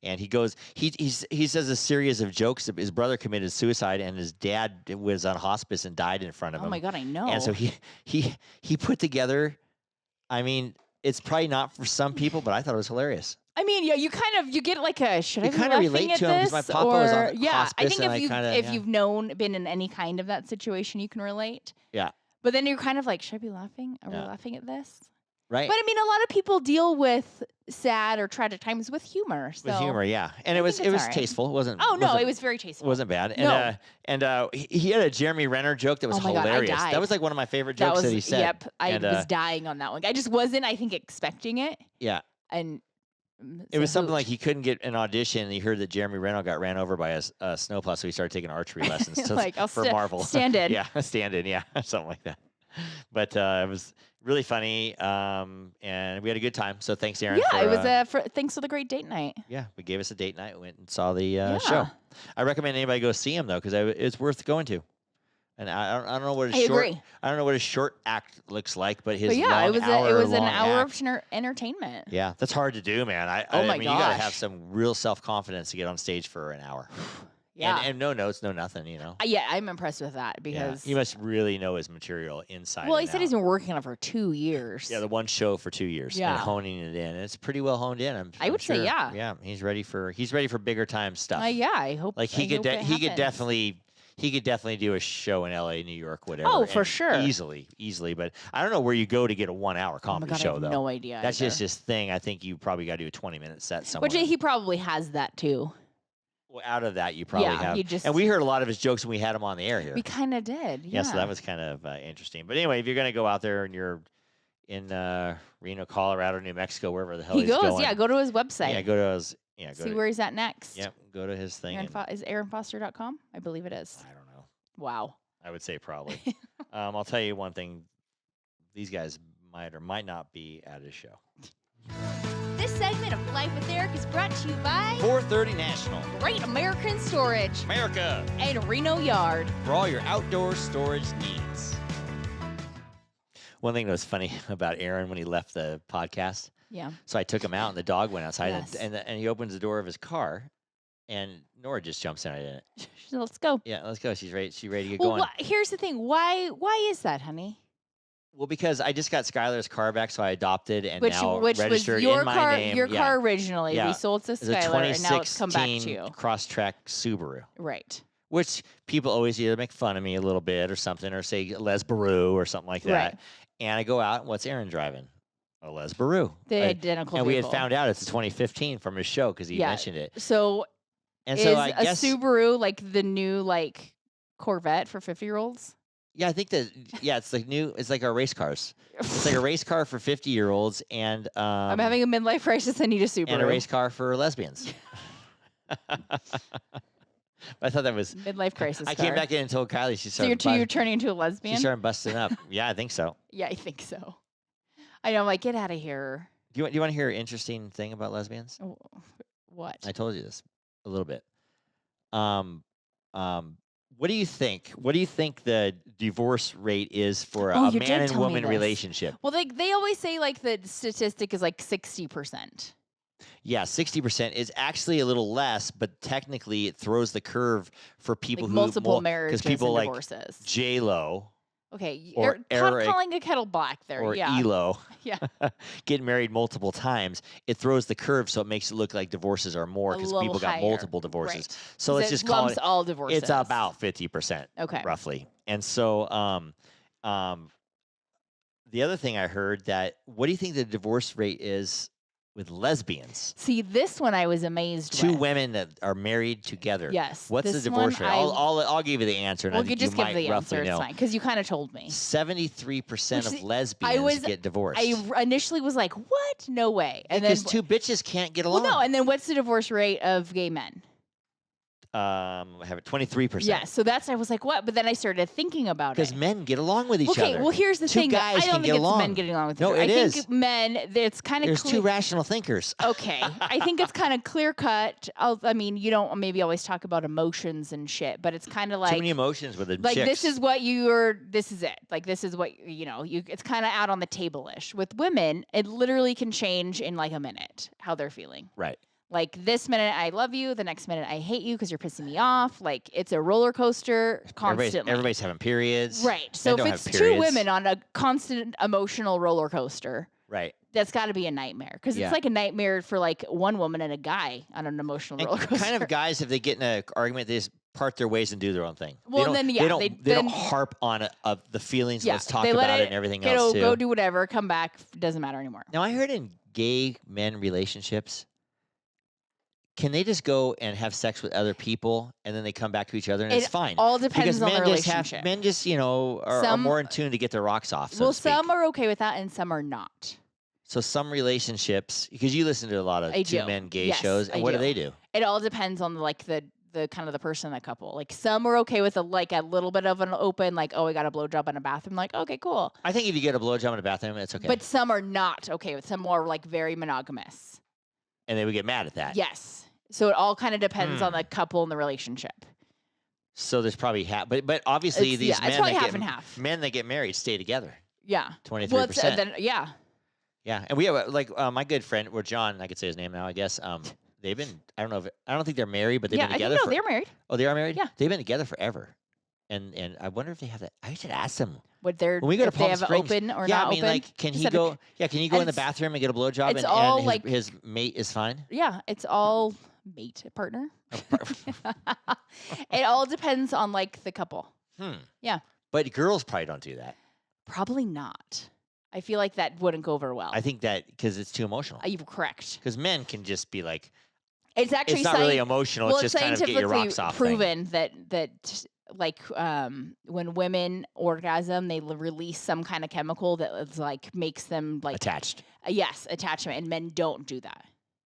Speaker 2: and he says a series of jokes. His brother committed suicide and his dad was on hospice and died in front of him.
Speaker 1: Oh my god, I know.
Speaker 2: And so he put together. I mean, it's probably not for some people, but I thought it was hilarious.
Speaker 1: I mean, yeah, you get like a should
Speaker 2: You
Speaker 1: I be
Speaker 2: kinda
Speaker 1: laughing
Speaker 2: relate
Speaker 1: at
Speaker 2: to him 'cause
Speaker 1: this?
Speaker 2: my papa was on
Speaker 1: Or yeah, I
Speaker 2: hospice
Speaker 1: think
Speaker 2: and
Speaker 1: if
Speaker 2: I
Speaker 1: you
Speaker 2: kinda- yeah.
Speaker 1: you've been in any kind of that situation, you can relate.
Speaker 2: Yeah,
Speaker 1: But then you're kind of like, should I be laughing? Are we
Speaker 2: Yeah.
Speaker 1: laughing at this?
Speaker 2: right.
Speaker 1: But I mean, a lot of people deal with sad or tragic times with humor. So.
Speaker 2: With humor, yeah, and
Speaker 1: I
Speaker 2: it was
Speaker 1: think it's all right.
Speaker 2: tasteful. It wasn't.
Speaker 1: Oh no,
Speaker 2: wasn't-
Speaker 1: it was very tasteful.
Speaker 2: wasn't bad.
Speaker 1: No.
Speaker 2: And he had a Jeremy Renner joke that was
Speaker 1: Oh my God, I
Speaker 2: hilarious.
Speaker 1: died.
Speaker 2: That was like one of my favorite
Speaker 1: That
Speaker 2: jokes
Speaker 1: was
Speaker 2: that he said.
Speaker 1: yep. I
Speaker 2: And,
Speaker 1: was dying on that one. I just wasn't, I think, expecting it,
Speaker 2: Yeah,
Speaker 1: and
Speaker 2: it was something like he couldn't get an audition, and he heard that Jeremy Renner got ran over by a snowplow, so he started taking archery lessons
Speaker 1: like I'll
Speaker 2: for Marvel.
Speaker 1: stand in.
Speaker 2: Yeah, stand in. Yeah, something like that. But it was really funny, and we had a good time. So thanks, Aaron.
Speaker 1: Yeah,
Speaker 2: for,
Speaker 1: it was thanks for the great date night.
Speaker 2: Yeah, we gave us a date night. We went and saw the
Speaker 1: Yeah.
Speaker 2: show. I recommend anybody go see him though, because it's worth going to. And I don't know what
Speaker 1: I
Speaker 2: his short
Speaker 1: agree.
Speaker 2: I don't know what his short act looks like, but his
Speaker 1: But yeah,
Speaker 2: long
Speaker 1: it was an
Speaker 2: long
Speaker 1: hour
Speaker 2: act-
Speaker 1: of entertainment.
Speaker 2: Yeah, that's hard to do, man.
Speaker 1: Oh
Speaker 2: I
Speaker 1: my
Speaker 2: mean, you gotta have
Speaker 1: gosh.
Speaker 2: some real self confidence to get on stage for an hour.
Speaker 1: Yeah.
Speaker 2: and no notes, no nothing. You know.
Speaker 1: Yeah, I'm impressed with that
Speaker 2: Yeah,
Speaker 1: because
Speaker 2: he must really know his material inside.
Speaker 1: well, he
Speaker 2: and
Speaker 1: said
Speaker 2: out.
Speaker 1: he's been working on it for 2 years.
Speaker 2: Yeah, the one show for 2 years.
Speaker 1: Yeah.
Speaker 2: And honing it in. And it's pretty well honed in.
Speaker 1: I would say,
Speaker 2: sure.
Speaker 1: yeah.
Speaker 2: Yeah, he's ready for bigger time stuff.
Speaker 1: Yeah, I hope.
Speaker 2: Like
Speaker 1: I hope it
Speaker 2: he could
Speaker 1: happens.
Speaker 2: definitely do a show in LA, New York, whatever.
Speaker 1: Oh, for
Speaker 2: and
Speaker 1: sure.
Speaker 2: Easily. But I don't know where you go to get a 1 hour
Speaker 1: Oh my
Speaker 2: comedy
Speaker 1: God, I
Speaker 2: show
Speaker 1: have
Speaker 2: though.
Speaker 1: no idea.
Speaker 2: That's
Speaker 1: either.
Speaker 2: just his thing. I think you probably got to do a 20-minute set somewhere.
Speaker 1: Which he probably has that too.
Speaker 2: Well, out of that, you probably
Speaker 1: Yeah,
Speaker 2: have.
Speaker 1: you just-
Speaker 2: and we heard a lot of his jokes when we had him on the air here.
Speaker 1: We kind of did.
Speaker 2: Yeah, so that was kind of interesting. But anyway, if you're going to go out there and you're in Reno, Colorado, New Mexico, wherever the hell
Speaker 1: he
Speaker 2: he's
Speaker 1: goes.
Speaker 2: going.
Speaker 1: Yeah, go to his website.
Speaker 2: Yeah, go to his. Yeah, go
Speaker 1: See
Speaker 2: to,
Speaker 1: where he's at next.
Speaker 2: Yep, go to his thing.
Speaker 1: Is AaronFoster.com? I believe it is.
Speaker 2: I don't know.
Speaker 1: Wow.
Speaker 2: I would say probably. I'll tell you one thing. These guys might or might not be at his show.
Speaker 1: This segment of Life with Eric is brought to you by
Speaker 2: 430 National.
Speaker 1: Great American Storage
Speaker 2: America.
Speaker 1: and Reno Yard.
Speaker 2: For all your outdoor storage needs. One thing that was funny about Aaron when he left the podcast.
Speaker 1: Yeah.
Speaker 2: So I took him out and the dog went outside
Speaker 1: Yes.
Speaker 2: and he opens the door of his car and Nora just jumps in. I didn't.
Speaker 1: Let's go.
Speaker 2: Yeah, let's go. She's ready to get
Speaker 1: Well,
Speaker 2: going.
Speaker 1: here's the thing. Why is that, honey?
Speaker 2: Well, because I just got Skylar's car back, so I adopted and
Speaker 1: Which
Speaker 2: now
Speaker 1: was
Speaker 2: registered
Speaker 1: your
Speaker 2: in my
Speaker 1: car?
Speaker 2: name.
Speaker 1: Your
Speaker 2: Yeah.
Speaker 1: car originally.
Speaker 2: Yeah.
Speaker 1: We sold to
Speaker 2: It's a
Speaker 1: Skylar, and now it's come back to
Speaker 2: 2016
Speaker 1: you.
Speaker 2: Crosstrek Subaru.
Speaker 1: Right.
Speaker 2: Which people always either make fun of me a little bit or something, or say Les Baru or something like that.
Speaker 1: Right.
Speaker 2: And I go out, and what's Aaron driving? A Les Baru.
Speaker 1: The
Speaker 2: I-
Speaker 1: identical.
Speaker 2: and we had
Speaker 1: vehicle.
Speaker 2: found out it's a 2015 from his show because he
Speaker 1: Yeah.
Speaker 2: mentioned it.
Speaker 1: So
Speaker 2: And
Speaker 1: is
Speaker 2: so I
Speaker 1: a
Speaker 2: guess,
Speaker 1: Subaru like the new Corvette for 50-year-olds?
Speaker 2: yeah, I think that it's like it's like our race cars. It's like a race car for 50-year-olds, and
Speaker 1: I'm having a midlife crisis. I need a Subaru.
Speaker 2: and a race car for lesbians. I thought that was.
Speaker 1: midlife crisis.
Speaker 2: I came
Speaker 1: car.
Speaker 2: back in and told Kylie she
Speaker 1: So you're
Speaker 2: started.
Speaker 1: turning into a
Speaker 2: She
Speaker 1: lesbian?
Speaker 2: started busting up. Yeah, I think so.
Speaker 1: Yeah, I think so. I know. I'm like, get out of here.
Speaker 2: Do you want to hear an interesting thing about lesbians?
Speaker 1: Oh, what?
Speaker 2: I told you this a little bit. What do you think? What do you think the divorce rate is for
Speaker 1: Oh,
Speaker 2: a
Speaker 1: you
Speaker 2: man
Speaker 1: did
Speaker 2: and
Speaker 1: tell me
Speaker 2: woman
Speaker 1: this.
Speaker 2: relationship?
Speaker 1: Well, they always say the statistic is 60%.
Speaker 2: Yeah, 60% is actually a little less, but technically it throws the curve for people who
Speaker 1: multiple marriages
Speaker 2: people
Speaker 1: and
Speaker 2: like
Speaker 1: divorces.
Speaker 2: J Lo
Speaker 1: Okay,
Speaker 2: or
Speaker 1: you're
Speaker 2: Eric
Speaker 1: calling a kettle black there.
Speaker 2: or
Speaker 1: yeah.
Speaker 2: Elo
Speaker 1: Yeah.
Speaker 2: get married multiple times. It throws the curve, so it makes it look like divorces are more
Speaker 1: A
Speaker 2: because
Speaker 1: little
Speaker 2: people got
Speaker 1: higher.
Speaker 2: multiple divorces.
Speaker 1: Right.
Speaker 2: So
Speaker 1: 'Cause
Speaker 2: let's
Speaker 1: it
Speaker 2: just call
Speaker 1: lumps
Speaker 2: it.
Speaker 1: all divorces.
Speaker 2: It's about 50%,
Speaker 1: Okay.
Speaker 2: roughly. And so, the other thing I heard that, what do you think the divorce rate is with lesbians?
Speaker 1: See, this one I was amazed
Speaker 2: Two
Speaker 1: with.
Speaker 2: women that are married together.
Speaker 1: Yes,
Speaker 2: What's the
Speaker 1: this
Speaker 2: divorce
Speaker 1: one
Speaker 2: rate? I'll give you the answer, and I
Speaker 1: Well, you
Speaker 2: think you
Speaker 1: just give
Speaker 2: might
Speaker 1: the
Speaker 2: roughly
Speaker 1: answer. It's
Speaker 2: know.
Speaker 1: fine because you kind of told me.
Speaker 2: 73%
Speaker 1: Which
Speaker 2: of
Speaker 1: is-
Speaker 2: lesbians get divorced.
Speaker 1: I initially was like, "What? No way!" And then
Speaker 2: because two bitches can't get
Speaker 1: well,
Speaker 2: along.
Speaker 1: no. And then what's the divorce rate of gay men?
Speaker 2: I have it 23%.
Speaker 1: Yes. So that's I was like, "What?" But then I started thinking about it.
Speaker 2: Because men get along with each
Speaker 1: Okay,
Speaker 2: other.
Speaker 1: well, here's the
Speaker 2: Two
Speaker 1: thing.
Speaker 2: guys
Speaker 1: I
Speaker 2: can
Speaker 1: don't think
Speaker 2: get
Speaker 1: it's
Speaker 2: along.
Speaker 1: men getting along with each
Speaker 2: No,
Speaker 1: other.
Speaker 2: it
Speaker 1: I
Speaker 2: is.
Speaker 1: think men. It's kind of
Speaker 2: There's two rational thinkers.
Speaker 1: Okay, I think it's kind of clear cut. I mean, you don't maybe always talk about emotions and shit, but it's kind of like
Speaker 2: Too many emotions with the
Speaker 1: like
Speaker 2: chicks.
Speaker 1: this is what you're. This is it. Like this is what you know. You it's kind of out on the table ish. With women, it literally can change in like a minute how they're feeling.
Speaker 2: Right.
Speaker 1: Like this minute I love you, the next minute I hate you because you're pissing me off. Like it's a roller coaster constantly.
Speaker 2: Everybody's having periods.
Speaker 1: Right. So
Speaker 2: Men don't
Speaker 1: if
Speaker 2: have
Speaker 1: it's two
Speaker 2: periods.
Speaker 1: women on a constant emotional roller coaster,
Speaker 2: Right.
Speaker 1: that's got to be a nightmare because
Speaker 2: Yeah.
Speaker 1: it's like a nightmare for like one woman and a guy on an emotional roller
Speaker 2: And
Speaker 1: coaster.
Speaker 2: kind of guys, if they get in an argument, they just part their ways and do their own thing.
Speaker 1: Well,
Speaker 2: they don't,
Speaker 1: then, yeah,
Speaker 2: they don't harp on the feelings.
Speaker 1: Yeah,
Speaker 2: Let's talk
Speaker 1: they let
Speaker 2: about it and everything
Speaker 1: you
Speaker 2: else
Speaker 1: know,
Speaker 2: too.
Speaker 1: go do whatever, come back, doesn't matter anymore.
Speaker 2: Now I heard in gay men relationships, can they just go and have sex with other people and then they come back to each other and it's fine?
Speaker 1: All depends
Speaker 2: because
Speaker 1: on the
Speaker 2: men just
Speaker 1: relationship.
Speaker 2: men just are more in tune to get their rocks off. So
Speaker 1: well,
Speaker 2: to speak.
Speaker 1: some are okay with that and some are not.
Speaker 2: So some relationships, because you listen to a lot of two men gay
Speaker 1: Yes,
Speaker 2: shows, and
Speaker 1: I
Speaker 2: what do
Speaker 1: do.
Speaker 2: they do?
Speaker 1: It all depends on the kind of the person in the couple. Like some are okay with a little bit of an open, like, oh, I got a blowjob in a bathroom. Like, okay, cool.
Speaker 2: I think if you get a blowjob in a bathroom, it's okay.
Speaker 1: But some are not okay with. Some are like very monogamous.
Speaker 2: And they would get mad at that.
Speaker 1: Yes. So it all kind of depends on the couple and the relationship.
Speaker 2: So there's probably half, but obviously these
Speaker 1: it's
Speaker 2: men
Speaker 1: probably
Speaker 2: that
Speaker 1: half
Speaker 2: get
Speaker 1: and half.
Speaker 2: men that get married stay together.
Speaker 1: Yeah.
Speaker 2: 23%.
Speaker 1: Well, then yeah.
Speaker 2: Yeah, and we have like my good friend, or John, I could say his name now, I guess. They've been I don't think they're married, but they've been together.
Speaker 1: They're married.
Speaker 2: Oh, they are married.
Speaker 1: Yeah.
Speaker 2: They've been together forever, and I wonder if they have that. I should ask them.
Speaker 1: What they're
Speaker 2: When we go to
Speaker 1: if they
Speaker 2: Palm
Speaker 1: have
Speaker 2: Springs,
Speaker 1: open or
Speaker 2: yeah,
Speaker 1: not
Speaker 2: I mean,
Speaker 1: open.
Speaker 2: like, can
Speaker 1: Just
Speaker 2: he
Speaker 1: at a-
Speaker 2: go? Yeah, can he go in the
Speaker 1: it's-
Speaker 2: bathroom and get a blowjob,
Speaker 1: it's
Speaker 2: and,
Speaker 1: all,
Speaker 2: and
Speaker 1: like-
Speaker 2: his mate is fine?
Speaker 1: Yeah, it's all mate partner. It all depends on like the couple. Yeah.
Speaker 2: But girls probably don't do that.
Speaker 1: Probably not. I feel like that wouldn't go over well.
Speaker 2: I think that because it's too emotional.
Speaker 1: You're correct.
Speaker 2: Because men can just be like,
Speaker 1: It's actually
Speaker 2: it's not really emotional.
Speaker 1: well,
Speaker 2: It's just kind of get your
Speaker 1: scientifically
Speaker 2: rocks off.
Speaker 1: proven that like when women orgasm, they release some kind of chemical that is like makes them like
Speaker 2: attached.
Speaker 1: Yes, attachment, and men don't do that.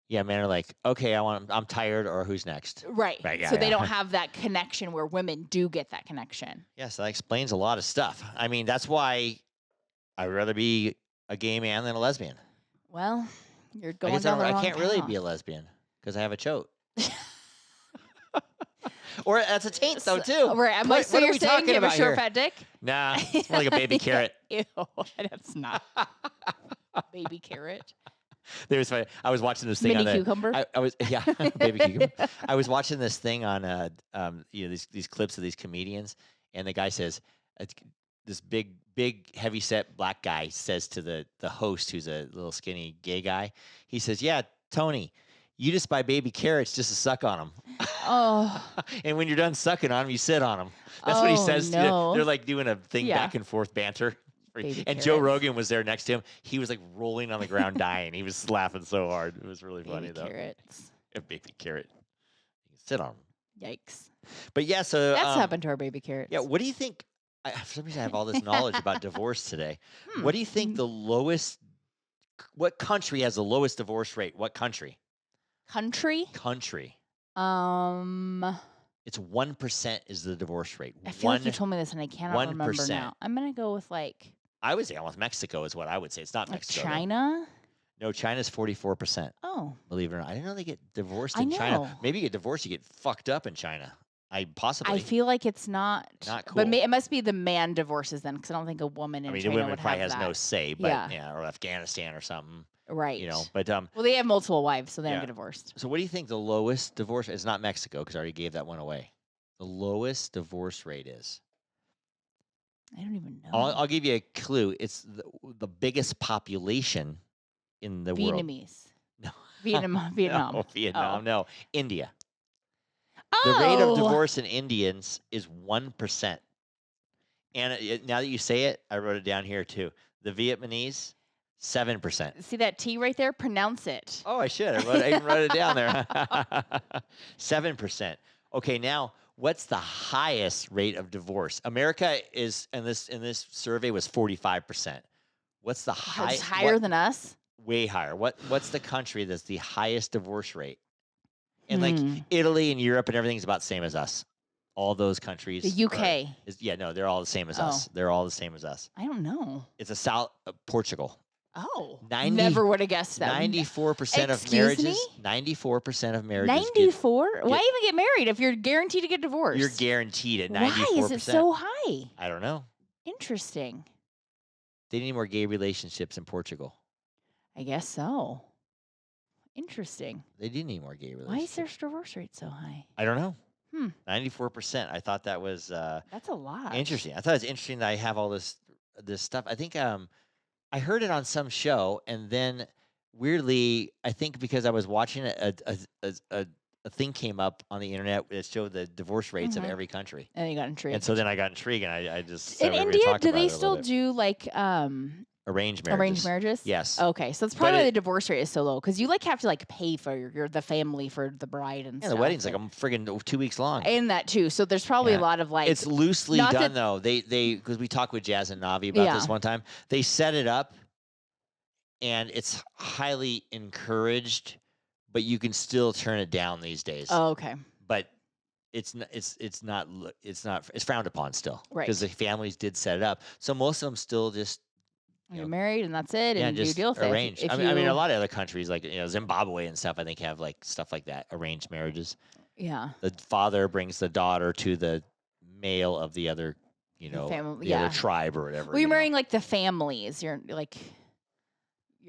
Speaker 2: Yeah, men are like, okay, I'm tired, or who's next?
Speaker 1: Right.
Speaker 2: Yeah,
Speaker 1: so they
Speaker 2: yeah.
Speaker 1: don't have that connection where women do get that connection.
Speaker 2: Yes, that explains a lot of stuff. I mean, that's why I'd rather be a gay man than a lesbian.
Speaker 1: Well, you're
Speaker 2: I
Speaker 1: going
Speaker 2: guess
Speaker 1: down the wrong
Speaker 2: I can't really
Speaker 1: path.
Speaker 2: be a lesbian because I have a chote. Or that's a taint, though, too.
Speaker 1: Right. I'm like, so
Speaker 2: what are
Speaker 1: you're
Speaker 2: we
Speaker 1: saying
Speaker 2: talking
Speaker 1: you have a
Speaker 2: about
Speaker 1: short
Speaker 2: here?
Speaker 1: fat dick?
Speaker 2: Nah, it's more like a baby carrot.
Speaker 1: Ew, that's not. Baby carrot.
Speaker 2: There was funny. I was watching this thing
Speaker 1: Mini
Speaker 2: on
Speaker 1: cucumber?
Speaker 2: I was baby cucumber. I was watching this thing on these clips of these comedians, and the guy says, this big heavy set black guy says to the host, who's a little skinny gay guy, he says, "Yeah, Tony, you just buy baby carrots just to suck on them.
Speaker 1: Oh.
Speaker 2: And when you're done sucking on them, you sit on them." That's what he
Speaker 1: Oh,
Speaker 2: says.
Speaker 1: no.
Speaker 2: They're like doing a thing
Speaker 1: Yeah.
Speaker 2: back and forth banter.
Speaker 1: Baby
Speaker 2: And Joe
Speaker 1: carrots.
Speaker 2: Rogan was there next to him. He was like rolling on the ground, dying. He was laughing so hard. It was really funny,
Speaker 1: Baby
Speaker 2: though.
Speaker 1: carrots.
Speaker 2: A baby carrot. You can sit on them.
Speaker 1: Yikes.
Speaker 2: But yeah, so
Speaker 1: That's happened to our baby carrots.
Speaker 2: yeah. What do you think? For some reason, I have all this knowledge about divorce today. What do you think the lowest? What country has the lowest divorce rate? What country?
Speaker 1: Country?
Speaker 2: Country.
Speaker 1: It's
Speaker 2: It's 1% is the divorce rate.
Speaker 1: I feel like you told me this and I cannot remember
Speaker 2: 1%.
Speaker 1: now. I'm gonna go with like
Speaker 2: I would say almost Mexico is what I would say. It's not Mexico. though.
Speaker 1: China.
Speaker 2: No, China's 44%.
Speaker 1: Oh,
Speaker 2: Believe it or not, I didn't know they get divorced
Speaker 1: I
Speaker 2: in China.
Speaker 1: know.
Speaker 2: Maybe you get divorced, you get fucked up in China. Possibly.
Speaker 1: I feel like it's not.
Speaker 2: Not
Speaker 1: But
Speaker 2: cool.
Speaker 1: it must be the man divorces then, because I don't think a woman in
Speaker 2: I mean,
Speaker 1: China
Speaker 2: the women
Speaker 1: would
Speaker 2: probably
Speaker 1: have
Speaker 2: has
Speaker 1: that.
Speaker 2: no say, but
Speaker 1: Yeah.
Speaker 2: or Afghanistan or something,
Speaker 1: Right.
Speaker 2: you know. But
Speaker 1: Well, they have multiple wives, so they
Speaker 2: Yeah.
Speaker 1: don't get divorced.
Speaker 2: so what do you think the lowest divorce? It's not Mexico because I already gave that one away. The lowest divorce rate is.
Speaker 1: I don't even know.
Speaker 2: I'll give you a clue. It's the biggest population in the world.
Speaker 1: Vietnamese.
Speaker 2: No.
Speaker 1: Vietnam.
Speaker 2: No, Vietnam.
Speaker 1: Oh.
Speaker 2: No, India.
Speaker 1: Oh.
Speaker 2: The rate of divorce in Indians is 1%. And now that you say it, I wrote it down here too. The Vietnamese, 7%.
Speaker 1: See that T right there? Pronounce it.
Speaker 2: Oh, I should. I even wrote it down there. 7%. Okay, now what's the highest rate of divorce? America is in this survey was 45%. What's the
Speaker 1: It's
Speaker 2: highest?
Speaker 1: higher than us.
Speaker 2: Way higher. What's the country that's the highest divorce rate? And like
Speaker 1: Hmm.
Speaker 2: Italy and Europe and everything's about the same as us. All those countries.
Speaker 1: The UK.
Speaker 2: No, they're all the same as us. They're all the same as us.
Speaker 1: I don't know.
Speaker 2: It's a South Portugal.
Speaker 1: Oh,
Speaker 2: 90
Speaker 1: never would have guessed that.
Speaker 2: 94% of
Speaker 1: Excuse me?
Speaker 2: marriages. 94% of marriages.
Speaker 1: 94? Why even get married if you're guaranteed to get divorced?
Speaker 2: You're guaranteed at 94%.
Speaker 1: Why is it so high?
Speaker 2: I don't know.
Speaker 1: Interesting.
Speaker 2: They need more gay relationships in Portugal.
Speaker 1: I guess so. Interesting.
Speaker 2: They do need more gay
Speaker 1: Why is
Speaker 2: relationships.
Speaker 1: their divorce rate so high?
Speaker 2: I don't know.
Speaker 1: 94%.
Speaker 2: I thought that was
Speaker 1: That's a lot.
Speaker 2: interesting. I thought it was interesting that I have all this stuff. I think I heard it on some show, and then weirdly, I think because I was watching it, a thing came up on the internet that showed the divorce rates of every country.
Speaker 1: And you got intrigued.
Speaker 2: And so then I got intrigued, and I just
Speaker 1: in
Speaker 2: said we were gonna
Speaker 1: India,
Speaker 2: talk
Speaker 1: do
Speaker 2: about
Speaker 1: they
Speaker 2: it a
Speaker 1: still
Speaker 2: little bit.
Speaker 1: do like
Speaker 2: Arranged
Speaker 1: arranged marriages?
Speaker 2: Yes.
Speaker 1: Okay, so that's probably why the divorce rate is so low because you like have to like pay for the family for the bride and
Speaker 2: Yeah,
Speaker 1: stuff.
Speaker 2: the wedding's like friggin' 2 weeks long.
Speaker 1: and that too. So there's probably a
Speaker 2: Yeah.
Speaker 1: lot of like
Speaker 2: It's loosely
Speaker 1: not
Speaker 2: done
Speaker 1: that-
Speaker 2: though. They because we talked with Jazz and Navi about this one time. They set it up, and it's highly encouraged, but you can still turn it down these days.
Speaker 1: Oh, okay.
Speaker 2: But it's frowned upon still,
Speaker 1: Right.
Speaker 2: Because the families did set it up, so most of them still just
Speaker 1: You're married and that's it,
Speaker 2: yeah,
Speaker 1: and you
Speaker 2: just
Speaker 1: deal with it.
Speaker 2: arranged. I mean, a lot of other countries like Zimbabwe and stuff, I think have like stuff like that, arranged marriages.
Speaker 1: Yeah.
Speaker 2: The father brings the daughter to the male of the other, the other tribe or whatever.
Speaker 1: Well, you're marrying like the families. You're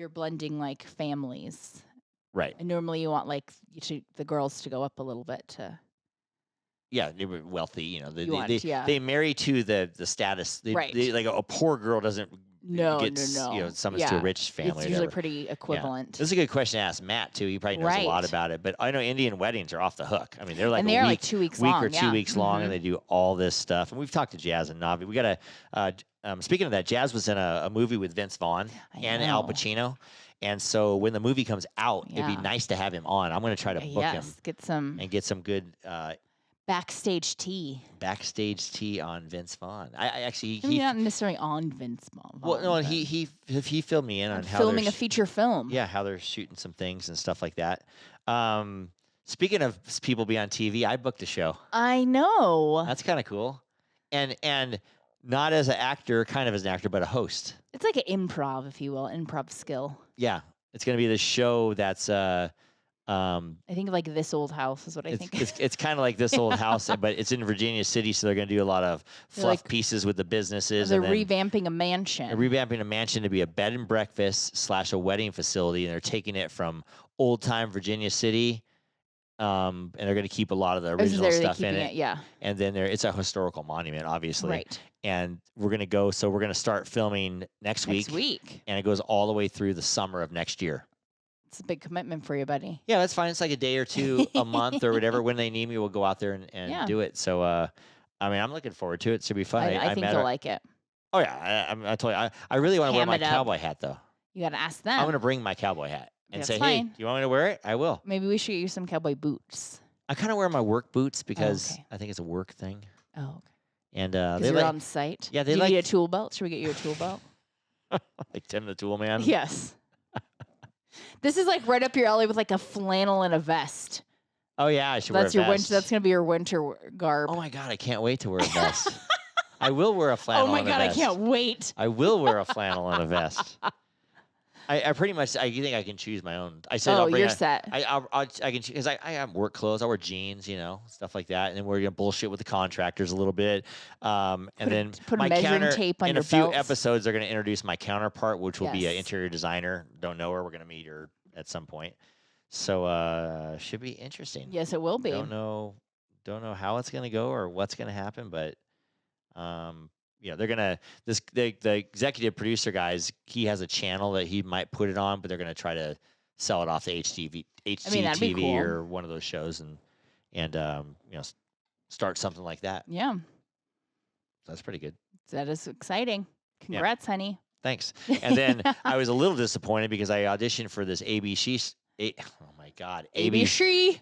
Speaker 1: blending like families.
Speaker 2: Right.
Speaker 1: And normally you want like the girls to go up a little bit to.
Speaker 2: Yeah, they were wealthy.
Speaker 1: They
Speaker 2: marry to the status.
Speaker 1: Right.
Speaker 2: Like a poor girl doesn't.
Speaker 1: No.
Speaker 2: Summons to a rich family.
Speaker 1: It's
Speaker 2: or
Speaker 1: usually
Speaker 2: whatever.
Speaker 1: pretty equivalent.
Speaker 2: This is a good question to ask Matt too. He probably knows a lot about it. But I know Indian weddings are off the hook. I mean, they're like
Speaker 1: and they are like 2 weeks long,
Speaker 2: or 2 weeks long, and they do all this stuff. And we've talked to Jazz and Navi. We got speaking of that, Jazz was in a movie with Vince Vaughn and Al Pacino. And so when the movie comes out, it'd be nice to have him on. I'm going to try to book him. Get some good
Speaker 1: backstage tea.
Speaker 2: Backstage tea on Vince Vaughn. I actually
Speaker 1: not necessarily on Vince Vaughn.
Speaker 2: Well, no, he filled me in on how
Speaker 1: filming a feature film.
Speaker 2: Yeah, how they're shooting some things and stuff like that. Speaking of people being on TV, I booked a show.
Speaker 1: I know.
Speaker 2: That's kind of cool, and not as an actor, kind of as an actor, but a host.
Speaker 1: It's like an improv, if you will, improv skill.
Speaker 2: Yeah, it's going to be the show that's.
Speaker 1: I think like This Old House is what I think.
Speaker 2: It's kind of like This Old House, but it's in Virginia City, so they're going to do a lot of fluff pieces with the businesses.
Speaker 1: They're revamping a mansion.
Speaker 2: They're revamping a mansion to be a bed and breakfast / a wedding facility, and they're taking it from old time Virginia City, and they're going to keep a lot of the original stuff in it.
Speaker 1: Yeah.
Speaker 2: And then it's a historical monument, obviously.
Speaker 1: Right.
Speaker 2: And we're going to go. So we're going to start filming next week. And it goes all the way through the summer of next year.
Speaker 1: It's a big commitment for you, buddy.
Speaker 2: Yeah, that's fine. It's like a day or two, a month or whatever. When they need me, we'll go out there and do it. So, I mean, I'm looking forward to it. It should be fun.
Speaker 1: I think you'll like it.
Speaker 2: Oh, yeah. I told you. I really want to wear my cowboy hat, though.
Speaker 1: You got to ask them.
Speaker 2: I'm going to bring my cowboy hat and say,
Speaker 1: fine.
Speaker 2: hey, do you want me to wear it? I will.
Speaker 1: Maybe we should get you some cowboy boots.
Speaker 2: I kind of wear my work boots because I think it's a work thing.
Speaker 1: Oh, okay.
Speaker 2: And
Speaker 1: you're on site.
Speaker 2: Yeah,
Speaker 1: Do you need a tool belt? Should we get you a tool belt?
Speaker 2: Like Tim the Tool Man?
Speaker 1: Yes. This is like right up your alley with like a flannel and a vest.
Speaker 2: Oh yeah, I should wear a vest.
Speaker 1: That's gonna be your winter garb.
Speaker 2: Oh my god, I can't wait to wear a vest. I will wear a flannel.
Speaker 1: Oh my god, I can't wait.
Speaker 2: I will wear a flannel and a vest. I pretty much. I think I can choose my own. I said,
Speaker 1: you're set.
Speaker 2: I can because I have work clothes. I wear jeans, stuff like that, and then we're gonna bullshit with the contractors a little bit. And then
Speaker 1: put
Speaker 2: my
Speaker 1: measuring tape on
Speaker 2: in
Speaker 1: your
Speaker 2: a few
Speaker 1: belts.
Speaker 2: episodes, they're gonna introduce my counterpart, which will be an interior designer. Don't know her. We're gonna meet her at some point. So should be interesting.
Speaker 1: Yes, it will be.
Speaker 2: Don't know how it's gonna go or what's gonna happen, but they're gonna the executive producer guys. He has a channel that he might put it on, but they're gonna try to sell it off to HGTV
Speaker 1: cool.
Speaker 2: or one of those shows, and start something like that.
Speaker 1: Yeah,
Speaker 2: That's pretty good.
Speaker 1: That is exciting. Congrats, honey.
Speaker 2: Thanks. And then I was a little disappointed because I auditioned for this oh my God, ABC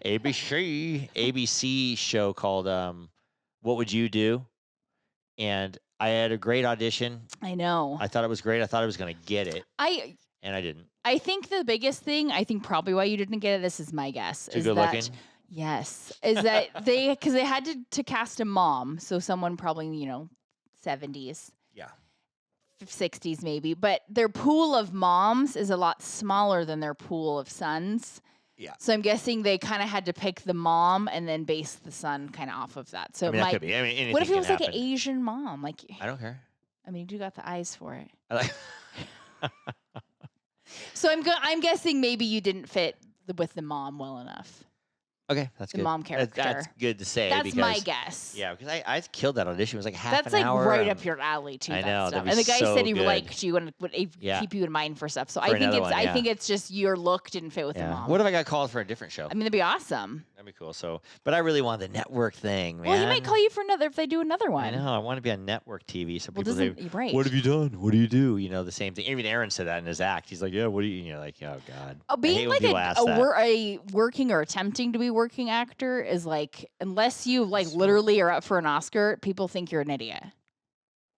Speaker 2: show called What Would You Do? And I had a great audition.
Speaker 1: I know.
Speaker 2: I thought it was great. I thought I was going to get it. And I didn't.
Speaker 1: I think the biggest thing, I think probably why you didn't get it, this is my guess.
Speaker 2: Too good looking?
Speaker 1: Yes. Is that because they had to cast a mom. So someone probably, 70s.
Speaker 2: Yeah.
Speaker 1: 60s maybe. But their pool of moms is a lot smaller than their pool of sons.
Speaker 2: Yeah.
Speaker 1: So I'm guessing they kind of had to pick the mom and then base the son kind of off of that. So
Speaker 2: that could be. I mean, anything
Speaker 1: what if it was
Speaker 2: can
Speaker 1: like an
Speaker 2: happen.
Speaker 1: Asian mom? Like,
Speaker 2: I don't care.
Speaker 1: I mean, you do got the eyes for it.
Speaker 2: I like
Speaker 1: So I'm guessing maybe you didn't fit with the mom well enough.
Speaker 2: Okay, that's
Speaker 1: The
Speaker 2: good.
Speaker 1: mom character.
Speaker 2: That's good to say.
Speaker 1: That's
Speaker 2: because,
Speaker 1: my guess.
Speaker 2: Yeah, because I killed that audition. It was like half
Speaker 1: That's
Speaker 2: an
Speaker 1: like
Speaker 2: hour.
Speaker 1: right up your alley too.
Speaker 2: I know,
Speaker 1: That stuff.
Speaker 2: that'd be
Speaker 1: And the guy
Speaker 2: so
Speaker 1: said he
Speaker 2: good.
Speaker 1: liked you and would keep you in mind for stuff. So
Speaker 2: For
Speaker 1: I think
Speaker 2: another
Speaker 1: it's
Speaker 2: one,
Speaker 1: I
Speaker 2: yeah.
Speaker 1: think it's just your look didn't fit with the mom.
Speaker 2: What if I got called for a different show?
Speaker 1: I mean, that'd be awesome.
Speaker 2: That'd be cool. So, but I really want the network thing, man.
Speaker 1: Well, he might call you for another if they do another one.
Speaker 2: I know. I want to be on network TV. So
Speaker 1: Well,
Speaker 2: people say,
Speaker 1: right.
Speaker 2: "What have you done? What do you do?" You know, the same thing. Even Aaron said that in his act. He's like, "Yeah, what do you?" You're like, "Oh God."
Speaker 1: Oh, being like
Speaker 2: a
Speaker 1: a working or attempting to be working actor is like, unless you like literally are up for an Oscar, people think you're an idiot.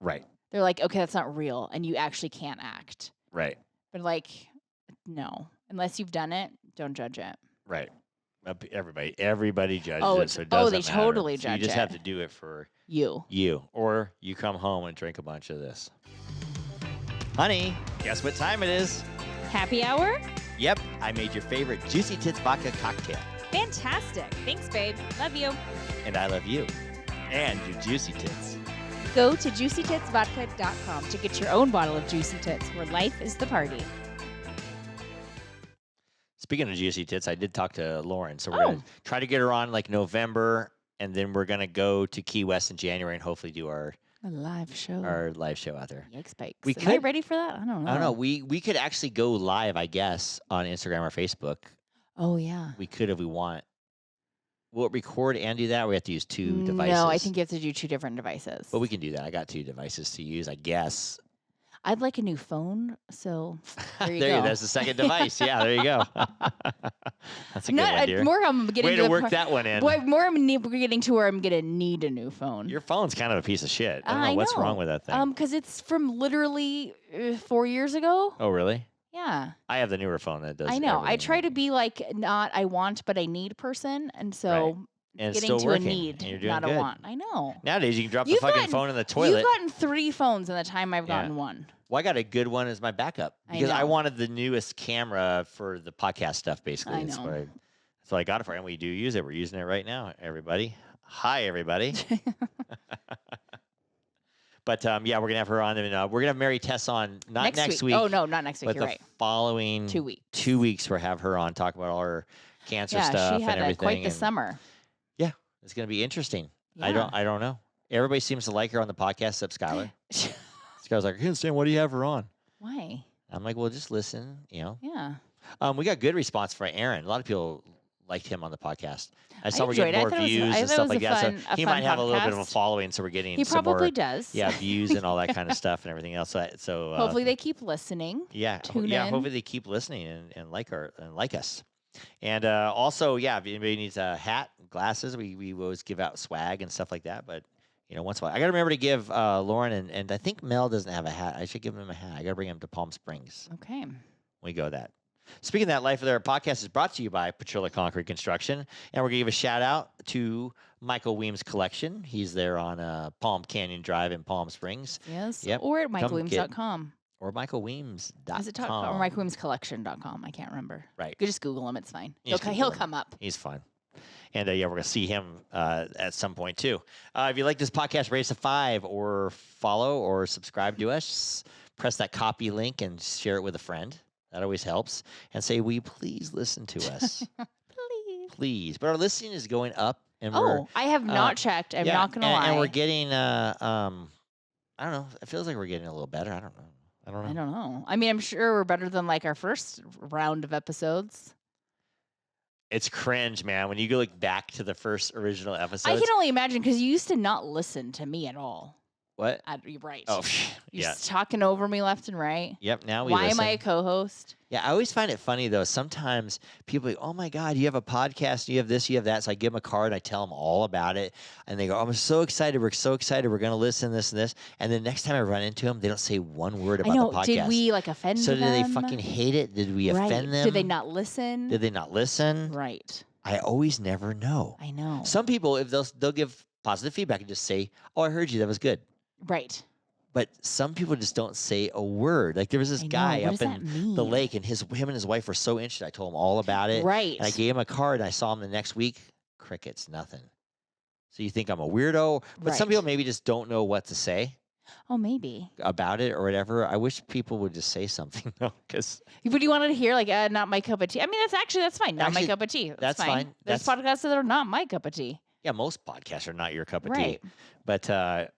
Speaker 2: Right.
Speaker 1: They're like, okay, that's not real, and you actually can't act.
Speaker 2: Right.
Speaker 1: But like, no, unless you've done it, don't judge it.
Speaker 2: Right. Everybody judges it, so it doesn't
Speaker 1: they
Speaker 2: matter.
Speaker 1: totally
Speaker 2: So
Speaker 1: judge
Speaker 2: you just
Speaker 1: it.
Speaker 2: have to do it for
Speaker 1: You,
Speaker 2: or you come home and drink a bunch of this. Honey, guess what time it is?
Speaker 3: Happy hour?
Speaker 2: Yep, I made your favorite Juicy Tits vodka cocktail.
Speaker 3: Fantastic. Thanks, babe. Love you.
Speaker 2: And I love you. And your Juicy Tits.
Speaker 3: Go to juicytitsvodka.com to get your own bottle of Juicy Tits, where life is the party.
Speaker 2: Speaking of Juicy Tits, I did talk to Lauren, so we're going to try to get her on like November, and then we're going to go to Key West in January and hopefully do our
Speaker 1: live show
Speaker 2: out there.
Speaker 1: Yikes bikes.
Speaker 2: We
Speaker 1: Am I ready for that? I don't know.
Speaker 2: I don't know. We could actually go live, I guess, on Instagram or Facebook.
Speaker 1: Oh, yeah.
Speaker 2: We could if we want. Will it record and do that? Or we have to use two devices?
Speaker 1: No, I think you have to do two different devices.
Speaker 2: But we can do that. I got two devices to use, I guess.
Speaker 1: I'd like a new phone, so there you go.
Speaker 2: There's the second device. Yeah, there you go. That's a good one, dear.
Speaker 1: More I'm getting
Speaker 2: Way to work that one in.
Speaker 1: More we're getting to where I'm going to need a new phone.
Speaker 2: Your phone's kind of a piece of shit. I don't know what's wrong with that thing.
Speaker 1: Because it's from literally 4 years ago.
Speaker 2: Oh, really?
Speaker 1: Yeah.
Speaker 2: I have the newer phone that does.
Speaker 1: I know. I
Speaker 2: everything.
Speaker 1: try to be like not I want but I need person, and so
Speaker 2: Right. And it's
Speaker 1: getting
Speaker 2: still
Speaker 1: to
Speaker 2: working,
Speaker 1: a need,
Speaker 2: and you're doing
Speaker 1: not
Speaker 2: good.
Speaker 1: a want. I know.
Speaker 2: Nowadays, you can drop the fucking phone in the toilet.
Speaker 1: You've gotten 3 phones in the time I've
Speaker 2: Yeah.
Speaker 1: gotten one.
Speaker 2: Well, I got a good one as my backup because I
Speaker 1: know.
Speaker 2: wanted the newest camera for the podcast stuff. Basically,
Speaker 1: I
Speaker 2: That's
Speaker 1: know.
Speaker 2: what I got it for, and we do use it. We're using it right now, everybody. Hi, everybody. But yeah, we're gonna have her on, and we're gonna have Mary Tess on not next week.
Speaker 1: Oh no, not next week.
Speaker 2: But
Speaker 1: You're
Speaker 2: the
Speaker 1: right.
Speaker 2: following
Speaker 1: 2 weeks.
Speaker 2: 2 weeks, we'll have her on, talk about all her cancer
Speaker 1: Yeah,
Speaker 2: stuff
Speaker 1: she had
Speaker 2: and everything.
Speaker 1: quite the
Speaker 2: and
Speaker 1: summer.
Speaker 2: Yeah, it's gonna be interesting.
Speaker 1: Yeah.
Speaker 2: I don't know. Everybody seems to like her on the podcast, except Skylar. Skylar's like, I can't stand. Why do you have her on?
Speaker 1: Why?
Speaker 2: I'm like, well, just listen.
Speaker 1: Yeah.
Speaker 2: We got good response for Aaron. A lot of people liked him on the podcast. I saw we're
Speaker 1: enjoyed
Speaker 2: getting
Speaker 1: it. I
Speaker 2: more
Speaker 1: thought it was-
Speaker 2: views
Speaker 1: I
Speaker 2: and
Speaker 1: thought it
Speaker 2: stuff
Speaker 1: was
Speaker 2: like
Speaker 1: a
Speaker 2: that.
Speaker 1: fun-
Speaker 2: So
Speaker 1: a
Speaker 2: he
Speaker 1: fun
Speaker 2: might have a little bit of a
Speaker 1: podcast.
Speaker 2: following, so we're getting
Speaker 1: He
Speaker 2: some
Speaker 1: probably
Speaker 2: more,
Speaker 1: does.
Speaker 2: yeah, views and all that kind of stuff and everything else. So
Speaker 1: Hopefully they keep listening.
Speaker 2: yeah,
Speaker 1: tune in.
Speaker 2: hopefully they keep listening and like us. And also, yeah, if anybody needs a hat, glasses, we always give out swag and stuff like that. But once in a while, I got to remember to give Lauren and I think Mel doesn't have a hat. I should give him a hat. I got to bring him to Palm Springs.
Speaker 1: Okay.
Speaker 2: When we go that. Speaking of that, Life of Their podcast is brought to you by Petrola Concrete Construction, and we're gonna give a shout out to Michael Weems' collection. He's there on Palm Canyon Drive in Palm Springs.
Speaker 1: Yes.
Speaker 2: Yep.
Speaker 1: Or at
Speaker 2: Come get-
Speaker 1: michaelweems.com.
Speaker 2: Or michaelweems.com.
Speaker 1: Is it or michaelweemscollection.com? I can't remember.
Speaker 2: Right.
Speaker 1: You could just Google him. It's fine.
Speaker 2: You just
Speaker 1: Okay,
Speaker 2: Google
Speaker 1: he'll
Speaker 2: him.
Speaker 1: come up.
Speaker 2: He's fun. And yeah, we're going to see him at some point too. If you like this podcast, rate us a 5 or follow or subscribe to us. Press that copy link and share it with a friend. That always helps. And say, will you please listen to us?
Speaker 1: Please.
Speaker 2: Please. But our listening is going up. And
Speaker 1: I have not checked. I'm not going to lie.
Speaker 2: And we're getting, I don't know. It feels like we're getting a little better. I don't know.
Speaker 1: I don't know. I mean, I'm sure we're better than like our first round of episodes.
Speaker 2: It's cringe, man. When you go look back to the first original episodes.
Speaker 1: I can only imagine because you used to not listen to me at all.
Speaker 2: What?
Speaker 1: You're right.
Speaker 2: Oh,
Speaker 1: You're
Speaker 2: yeah.
Speaker 1: just talking over me left and right.
Speaker 2: Yep. Now we
Speaker 1: Why
Speaker 2: listen.
Speaker 1: am I a co-host?
Speaker 2: Yeah, I always find it funny though. Sometimes people are like, oh my God, you have a podcast, you have this, you have that. So I give them a card, I tell them all about it. And they go, I'm so excited. We're so excited. We're going to listen to this and this. And then next time I run into them, they don't say one word
Speaker 1: I
Speaker 2: about
Speaker 1: know.
Speaker 2: the podcast.
Speaker 1: Did we like offend
Speaker 2: So
Speaker 1: them?
Speaker 2: did they fucking hate it? Did we
Speaker 1: right.
Speaker 2: offend them?
Speaker 1: Did they not listen?
Speaker 2: Did they not listen?
Speaker 1: Right.
Speaker 2: I always never know.
Speaker 1: I know.
Speaker 2: Some people, if they'll give positive feedback and just say, oh, I heard you. That was good.
Speaker 1: Right.
Speaker 2: But some people just don't say a word. Like there was this guy up in the lake, and him and his wife were so interested. I told him all about it.
Speaker 1: Right.
Speaker 2: And I gave him a card, and I saw him the next week. Crickets, nothing. So you think I'm a weirdo? But some
Speaker 1: Right.
Speaker 2: people maybe just don't know what to say
Speaker 1: Oh, maybe.
Speaker 2: about it or whatever. I wish people would just say something though, because
Speaker 1: But you wanted to hear like, not my cup of tea. I mean, that's fine. Not my
Speaker 2: Actually,
Speaker 1: cup of tea.
Speaker 2: that's fine.
Speaker 1: There's podcasts that are not my cup of tea.
Speaker 2: yeah, most podcasts are not your cup of
Speaker 1: Right.
Speaker 2: tea. But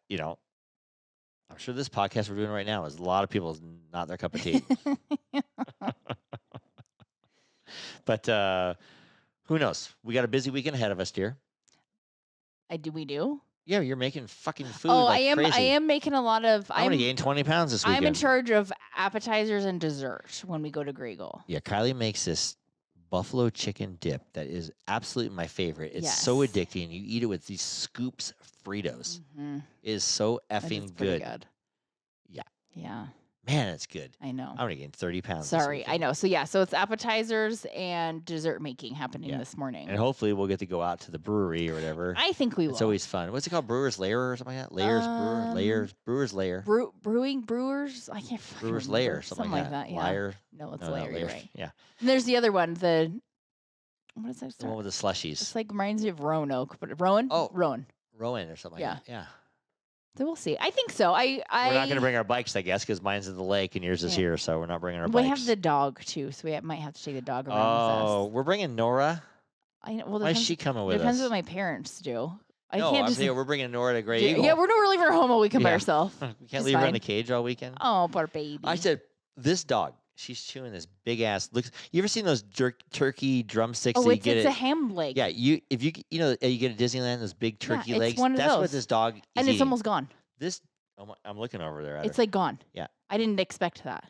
Speaker 2: you know, I'm sure this podcast we're doing right now is a lot of people's not their cup of tea. But who knows? We got a busy weekend ahead of us, dear.
Speaker 1: We do?
Speaker 2: Yeah, you're making fucking food.
Speaker 1: Oh,
Speaker 2: like
Speaker 1: I am.
Speaker 2: Crazy.
Speaker 1: I am making a lot of.
Speaker 2: I'm gonna gain 20 pounds this weekend.
Speaker 1: I'm in charge of appetizers and dessert when we go to Griegle.
Speaker 2: Yeah, Kylie makes this buffalo chicken dip that is absolutely my favorite. It's so
Speaker 1: Yes.
Speaker 2: addicting. You eat it with these scoops of Fritos.
Speaker 1: Mm-hmm.
Speaker 2: It is so
Speaker 1: That
Speaker 2: effing
Speaker 1: is pretty
Speaker 2: good. Yeah.
Speaker 1: Yeah.
Speaker 2: Man, it's good.
Speaker 1: I know.
Speaker 2: I'm gonna gain 30 pounds.
Speaker 1: Sorry, I know. So yeah, so it's appetizers and dessert making happening
Speaker 2: Yeah.
Speaker 1: this morning.
Speaker 2: And hopefully we'll get to go out to the brewery or whatever.
Speaker 1: I think we will.
Speaker 2: It's always fun. What's it called? Brewer's Lair or something like that? Brewer's Lair.
Speaker 1: Brewers. I can't. fucking
Speaker 2: Brewer's
Speaker 1: remember.
Speaker 2: Lair, something
Speaker 1: like that. Yeah.
Speaker 2: Liar.
Speaker 1: No, it's
Speaker 2: No, not
Speaker 1: Lair. You're
Speaker 2: Lair.
Speaker 1: right.
Speaker 2: Yeah.
Speaker 1: And there's the other one. What is that?
Speaker 2: The
Speaker 1: start?
Speaker 2: one with the slushies.
Speaker 1: It's like reminds me of Roanoke, but Rowan.
Speaker 2: Oh.
Speaker 1: Rowan.
Speaker 2: Rowan or something
Speaker 1: Yeah.
Speaker 2: like that. Yeah.
Speaker 1: So we'll see. I think so.
Speaker 2: We're not going to bring our bikes, I guess, because mine's in the lake and yours is
Speaker 1: Yeah.
Speaker 2: here, so we're not bringing our
Speaker 1: We
Speaker 2: bikes.
Speaker 1: have the dog too, so we might have to take the dog around
Speaker 2: Oh,
Speaker 1: with us.
Speaker 2: we're bringing Nora.
Speaker 1: I know. Well,
Speaker 2: Why is
Speaker 1: depends,
Speaker 2: she coming with
Speaker 1: depends
Speaker 2: us?
Speaker 1: what my parents do. I
Speaker 2: no,
Speaker 1: can't
Speaker 2: I'm
Speaker 1: just.
Speaker 2: saying we're bringing Nora to Gray
Speaker 1: Yeah,
Speaker 2: Eagle.
Speaker 1: yeah, we're not leaving her home all weekend by
Speaker 2: Yeah.
Speaker 1: herself.
Speaker 2: We can't
Speaker 1: It's
Speaker 2: leave her in
Speaker 1: fine.
Speaker 2: the cage all weekend.
Speaker 1: Oh, poor baby.
Speaker 2: I said, this dog, she's chewing this big ass. Looks. You ever seen those turkey drumsticks?
Speaker 1: Oh,
Speaker 2: that you
Speaker 1: it's
Speaker 2: get
Speaker 1: a
Speaker 2: at-
Speaker 1: ham leg.
Speaker 2: Yeah, if you know you get at Disneyland those big turkey
Speaker 1: it's
Speaker 2: legs.
Speaker 1: one of
Speaker 2: That's what
Speaker 1: those.
Speaker 2: this dog is
Speaker 1: and it's
Speaker 2: eating.
Speaker 1: almost gone.
Speaker 2: This. I'm looking over there at
Speaker 1: It's
Speaker 2: her.
Speaker 1: like gone.
Speaker 2: Yeah.
Speaker 1: I didn't expect that.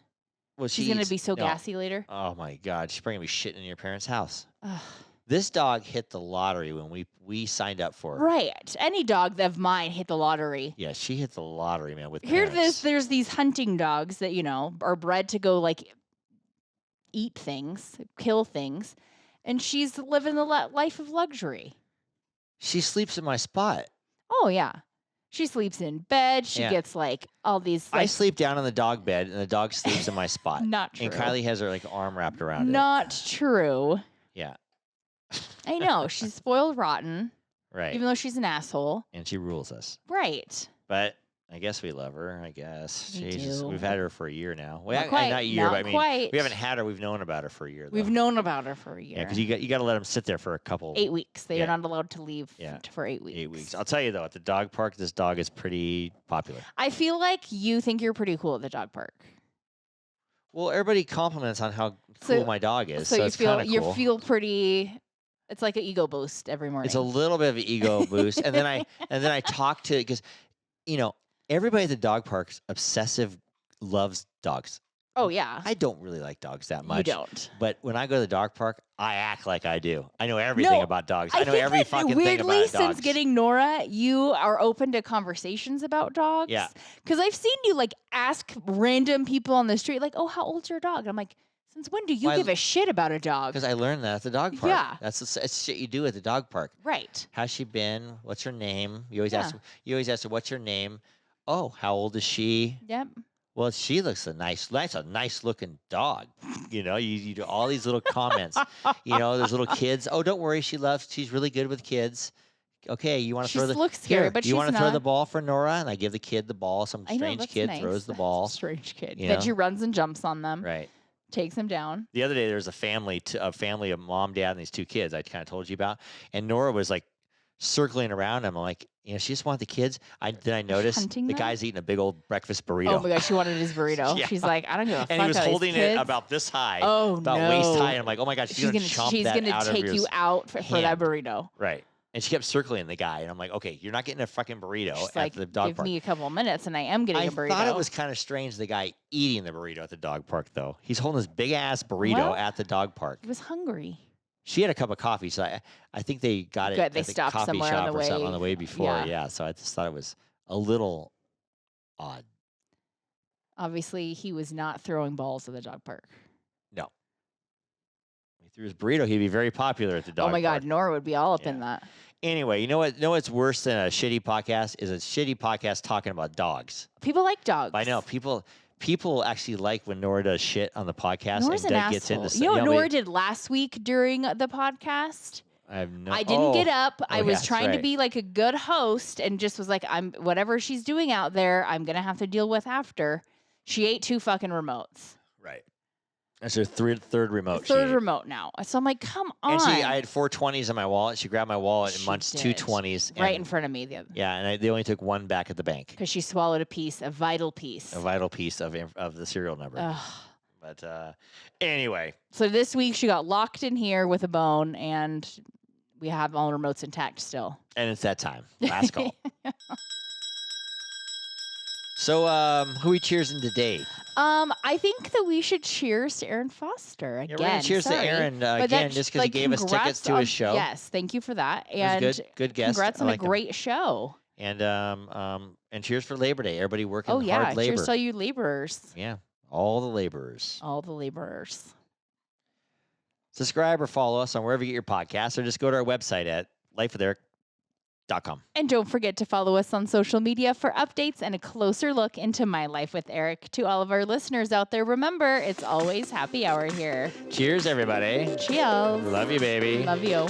Speaker 2: Well,
Speaker 1: She's gonna
Speaker 2: eats-
Speaker 1: be so
Speaker 2: no.
Speaker 1: gassy later.
Speaker 2: Oh my God, she's probably gonna be shitting in your parents' house.
Speaker 1: Ugh.
Speaker 2: This dog hit the lottery when we signed up for her.
Speaker 1: Right. Any dog of mine hit the lottery.
Speaker 2: Yeah, she hit the lottery, man. With
Speaker 1: Here,
Speaker 2: parents.
Speaker 1: there's these hunting dogs that are bred to go like eat things, kill things, and she's living the life of luxury.
Speaker 2: She sleeps in my spot.
Speaker 1: Oh yeah, she sleeps in bed. She
Speaker 2: Yeah.
Speaker 1: gets like all these.
Speaker 2: I
Speaker 1: Like,
Speaker 2: sleep down on the dog bed, and the dog sleeps in my spot.
Speaker 1: not true.
Speaker 2: And Kylie has her like arm wrapped around
Speaker 1: Not true.
Speaker 2: it. Yeah,
Speaker 1: I know she's spoiled rotten,
Speaker 2: right.
Speaker 1: even though she's an asshole.
Speaker 2: And she rules us.
Speaker 1: Right.
Speaker 2: But I guess we love her. I guess.
Speaker 1: We
Speaker 2: Jesus,
Speaker 1: do.
Speaker 2: we've had her for a year now. Well,
Speaker 1: Not quite.
Speaker 2: not a year,
Speaker 1: Not
Speaker 2: but I mean,
Speaker 1: quite.
Speaker 2: we haven't had her. We've known about her for a year. Though.
Speaker 1: We've known about her for a year.
Speaker 2: Yeah, because you got to let them sit there for a couple
Speaker 1: 8 weeks. They
Speaker 2: Yeah.
Speaker 1: are not allowed to leave
Speaker 2: Yeah.
Speaker 1: for 8 weeks.
Speaker 2: 8 weeks. I'll tell you though, at the dog park, this dog is pretty popular.
Speaker 1: I feel like you think you're pretty cool at the dog park.
Speaker 2: Well, everybody compliments on how
Speaker 1: So-
Speaker 2: cool my dog is, so,
Speaker 1: you
Speaker 2: it's
Speaker 1: feel
Speaker 2: kind of cool.
Speaker 1: feel pretty. It's like an ego boost every morning.
Speaker 2: It's a little bit of an ego boost, and then I talk to because, everybody at the dog park's obsessive loves dogs.
Speaker 1: oh yeah,
Speaker 2: I don't really like dogs that much.
Speaker 1: you don't.
Speaker 2: But when I go to the dog park, I act like I do. I know everything
Speaker 1: No,
Speaker 2: about dogs. I know
Speaker 1: think
Speaker 2: every
Speaker 1: that
Speaker 2: fucking thing
Speaker 1: weirdly,
Speaker 2: about dogs.
Speaker 1: since getting Nora, you are open to conversations about dogs.
Speaker 2: Yeah.
Speaker 1: Because I've seen you like ask random people on the street, like, "Oh, how old's your dog?" And I'm like, "Since when do you
Speaker 2: Well,
Speaker 1: give a shit about a dog?"
Speaker 2: Because I learned that at the dog park.
Speaker 1: Yeah.
Speaker 2: That's shit you do at the dog park.
Speaker 1: Right.
Speaker 2: How's she been? What's her name? You always
Speaker 1: Yeah.
Speaker 2: ask. You always ask her, "What's her name?" Oh, how old is she?
Speaker 1: Yep.
Speaker 2: Well, she looks a nice looking dog. You do all these little comments. There's little kids. Oh, don't worry, she's really good with kids. Okay, you want to
Speaker 1: She
Speaker 2: throw the
Speaker 1: looks scary,
Speaker 2: here,
Speaker 1: but
Speaker 2: you
Speaker 1: she's
Speaker 2: want to throw the
Speaker 1: not.
Speaker 2: ball for Nora, and I give the kid the ball. Some
Speaker 1: I know,
Speaker 2: strange
Speaker 1: that's
Speaker 2: kid
Speaker 1: nice.
Speaker 2: throws the ball.
Speaker 1: Strange kid.
Speaker 2: you
Speaker 1: Then
Speaker 2: know?
Speaker 1: she runs and jumps on them,
Speaker 2: Right.
Speaker 1: takes them down.
Speaker 2: The other day there was a family of mom, dad, and these two kids I kind of told you about, and Nora was like circling around them. I'm like, she just want the kids. Then I noticed
Speaker 1: hunting
Speaker 2: the
Speaker 1: them?
Speaker 2: guy's eating a big old breakfast burrito.
Speaker 1: Oh my gosh, she wanted his burrito.
Speaker 2: Yeah.
Speaker 1: She's like, I don't give a fuck.
Speaker 2: and he was
Speaker 1: about these
Speaker 2: holding it
Speaker 1: kids.
Speaker 2: about this high,
Speaker 1: Oh
Speaker 2: about
Speaker 1: no,
Speaker 2: waist high. And I'm like, oh my gosh, she's gonna chomp
Speaker 1: she's
Speaker 2: that
Speaker 1: gonna
Speaker 2: out
Speaker 1: take
Speaker 2: of
Speaker 1: you
Speaker 2: his
Speaker 1: out for that
Speaker 2: hand.
Speaker 1: burrito.
Speaker 2: Right. And she kept circling the guy, and I'm like, okay, you're not getting a fucking burrito
Speaker 1: She's
Speaker 2: at
Speaker 1: like,
Speaker 2: the dog
Speaker 1: give
Speaker 2: park.
Speaker 1: me a couple minutes, and I am getting
Speaker 2: I
Speaker 1: a burrito.
Speaker 2: thought it was kind of strange the guy eating the burrito at the dog park, though. He's holding this big ass burrito
Speaker 1: Well,
Speaker 2: at the dog park.
Speaker 1: He was hungry.
Speaker 2: She had a cup of coffee, so I think they got it
Speaker 1: Good,
Speaker 2: at
Speaker 1: they
Speaker 2: the
Speaker 1: stopped
Speaker 2: coffee
Speaker 1: somewhere
Speaker 2: shop
Speaker 1: on the
Speaker 2: or something
Speaker 1: way.
Speaker 2: on the way before.
Speaker 1: Yeah.
Speaker 2: Yeah, so I just thought it was a little odd.
Speaker 1: Obviously, he was not throwing balls at the dog park.
Speaker 2: No. If he threw his burrito, he'd be very popular at the dog
Speaker 1: Oh my
Speaker 2: park.
Speaker 1: God, Nora would be all up
Speaker 2: Yeah.
Speaker 1: in that.
Speaker 2: Anyway, you know what? What's worse than a shitty podcast is a shitty podcast talking about dogs.
Speaker 1: People like dogs.
Speaker 2: I know people actually like when Nora does shit on the podcast
Speaker 1: Nora's
Speaker 2: and
Speaker 1: an
Speaker 2: Doug gets into.
Speaker 1: asshole. You know what Nora did last week during the podcast?
Speaker 2: I
Speaker 1: didn't get up. I was
Speaker 2: that's
Speaker 1: trying to
Speaker 2: right.
Speaker 1: be like a good host and just was like, I'm whatever she's doing out there, I'm gonna have to deal with after. She ate 2 fucking remotes.
Speaker 2: Right. That's her third remote.
Speaker 1: Third remote now. So I'm like, come on.
Speaker 2: And I had 4 20s in my wallet. She grabbed my wallet and
Speaker 1: She
Speaker 2: munched
Speaker 1: did.
Speaker 2: 2 20s.
Speaker 1: right
Speaker 2: and-
Speaker 1: in front of me, the
Speaker 2: Yeah, and they only took 1 back at the bank.
Speaker 1: because she swallowed a vital piece.
Speaker 2: A vital piece of the serial number.
Speaker 1: Ugh.
Speaker 2: But anyway,
Speaker 1: So this week she got locked in here with a bone, and we have all remotes intact still.
Speaker 2: and it's that time. Last call. So who we cheersing today?
Speaker 1: I think that we should cheers to Aaron Foster again.
Speaker 2: Yeah, we're gonna cheers
Speaker 1: Sorry.
Speaker 2: to Aaron
Speaker 1: But
Speaker 2: again,
Speaker 1: that,
Speaker 2: just because he gave us
Speaker 1: congrats
Speaker 2: tickets to his show.
Speaker 1: Yes, thank you for that.
Speaker 2: It was
Speaker 1: And
Speaker 2: good guest.
Speaker 1: congrats
Speaker 2: I
Speaker 1: on a
Speaker 2: like him.
Speaker 1: great show.
Speaker 2: And cheers for Labor Day. Everybody working
Speaker 1: Oh yeah,
Speaker 2: hard labor.
Speaker 1: cheers to all you laborers.
Speaker 2: Yeah, all the laborers.
Speaker 1: All the laborers.
Speaker 2: Subscribe or follow us on wherever you get your podcasts, or just go to our website at lifewitheric.com.
Speaker 1: And don't forget to follow us on social media for updates and a closer look into My Life with Eric. To all of our listeners out there, remember, it's always happy hour here.
Speaker 2: Cheers, everybody.
Speaker 1: Cheers.
Speaker 2: Love you, baby.
Speaker 1: Love you.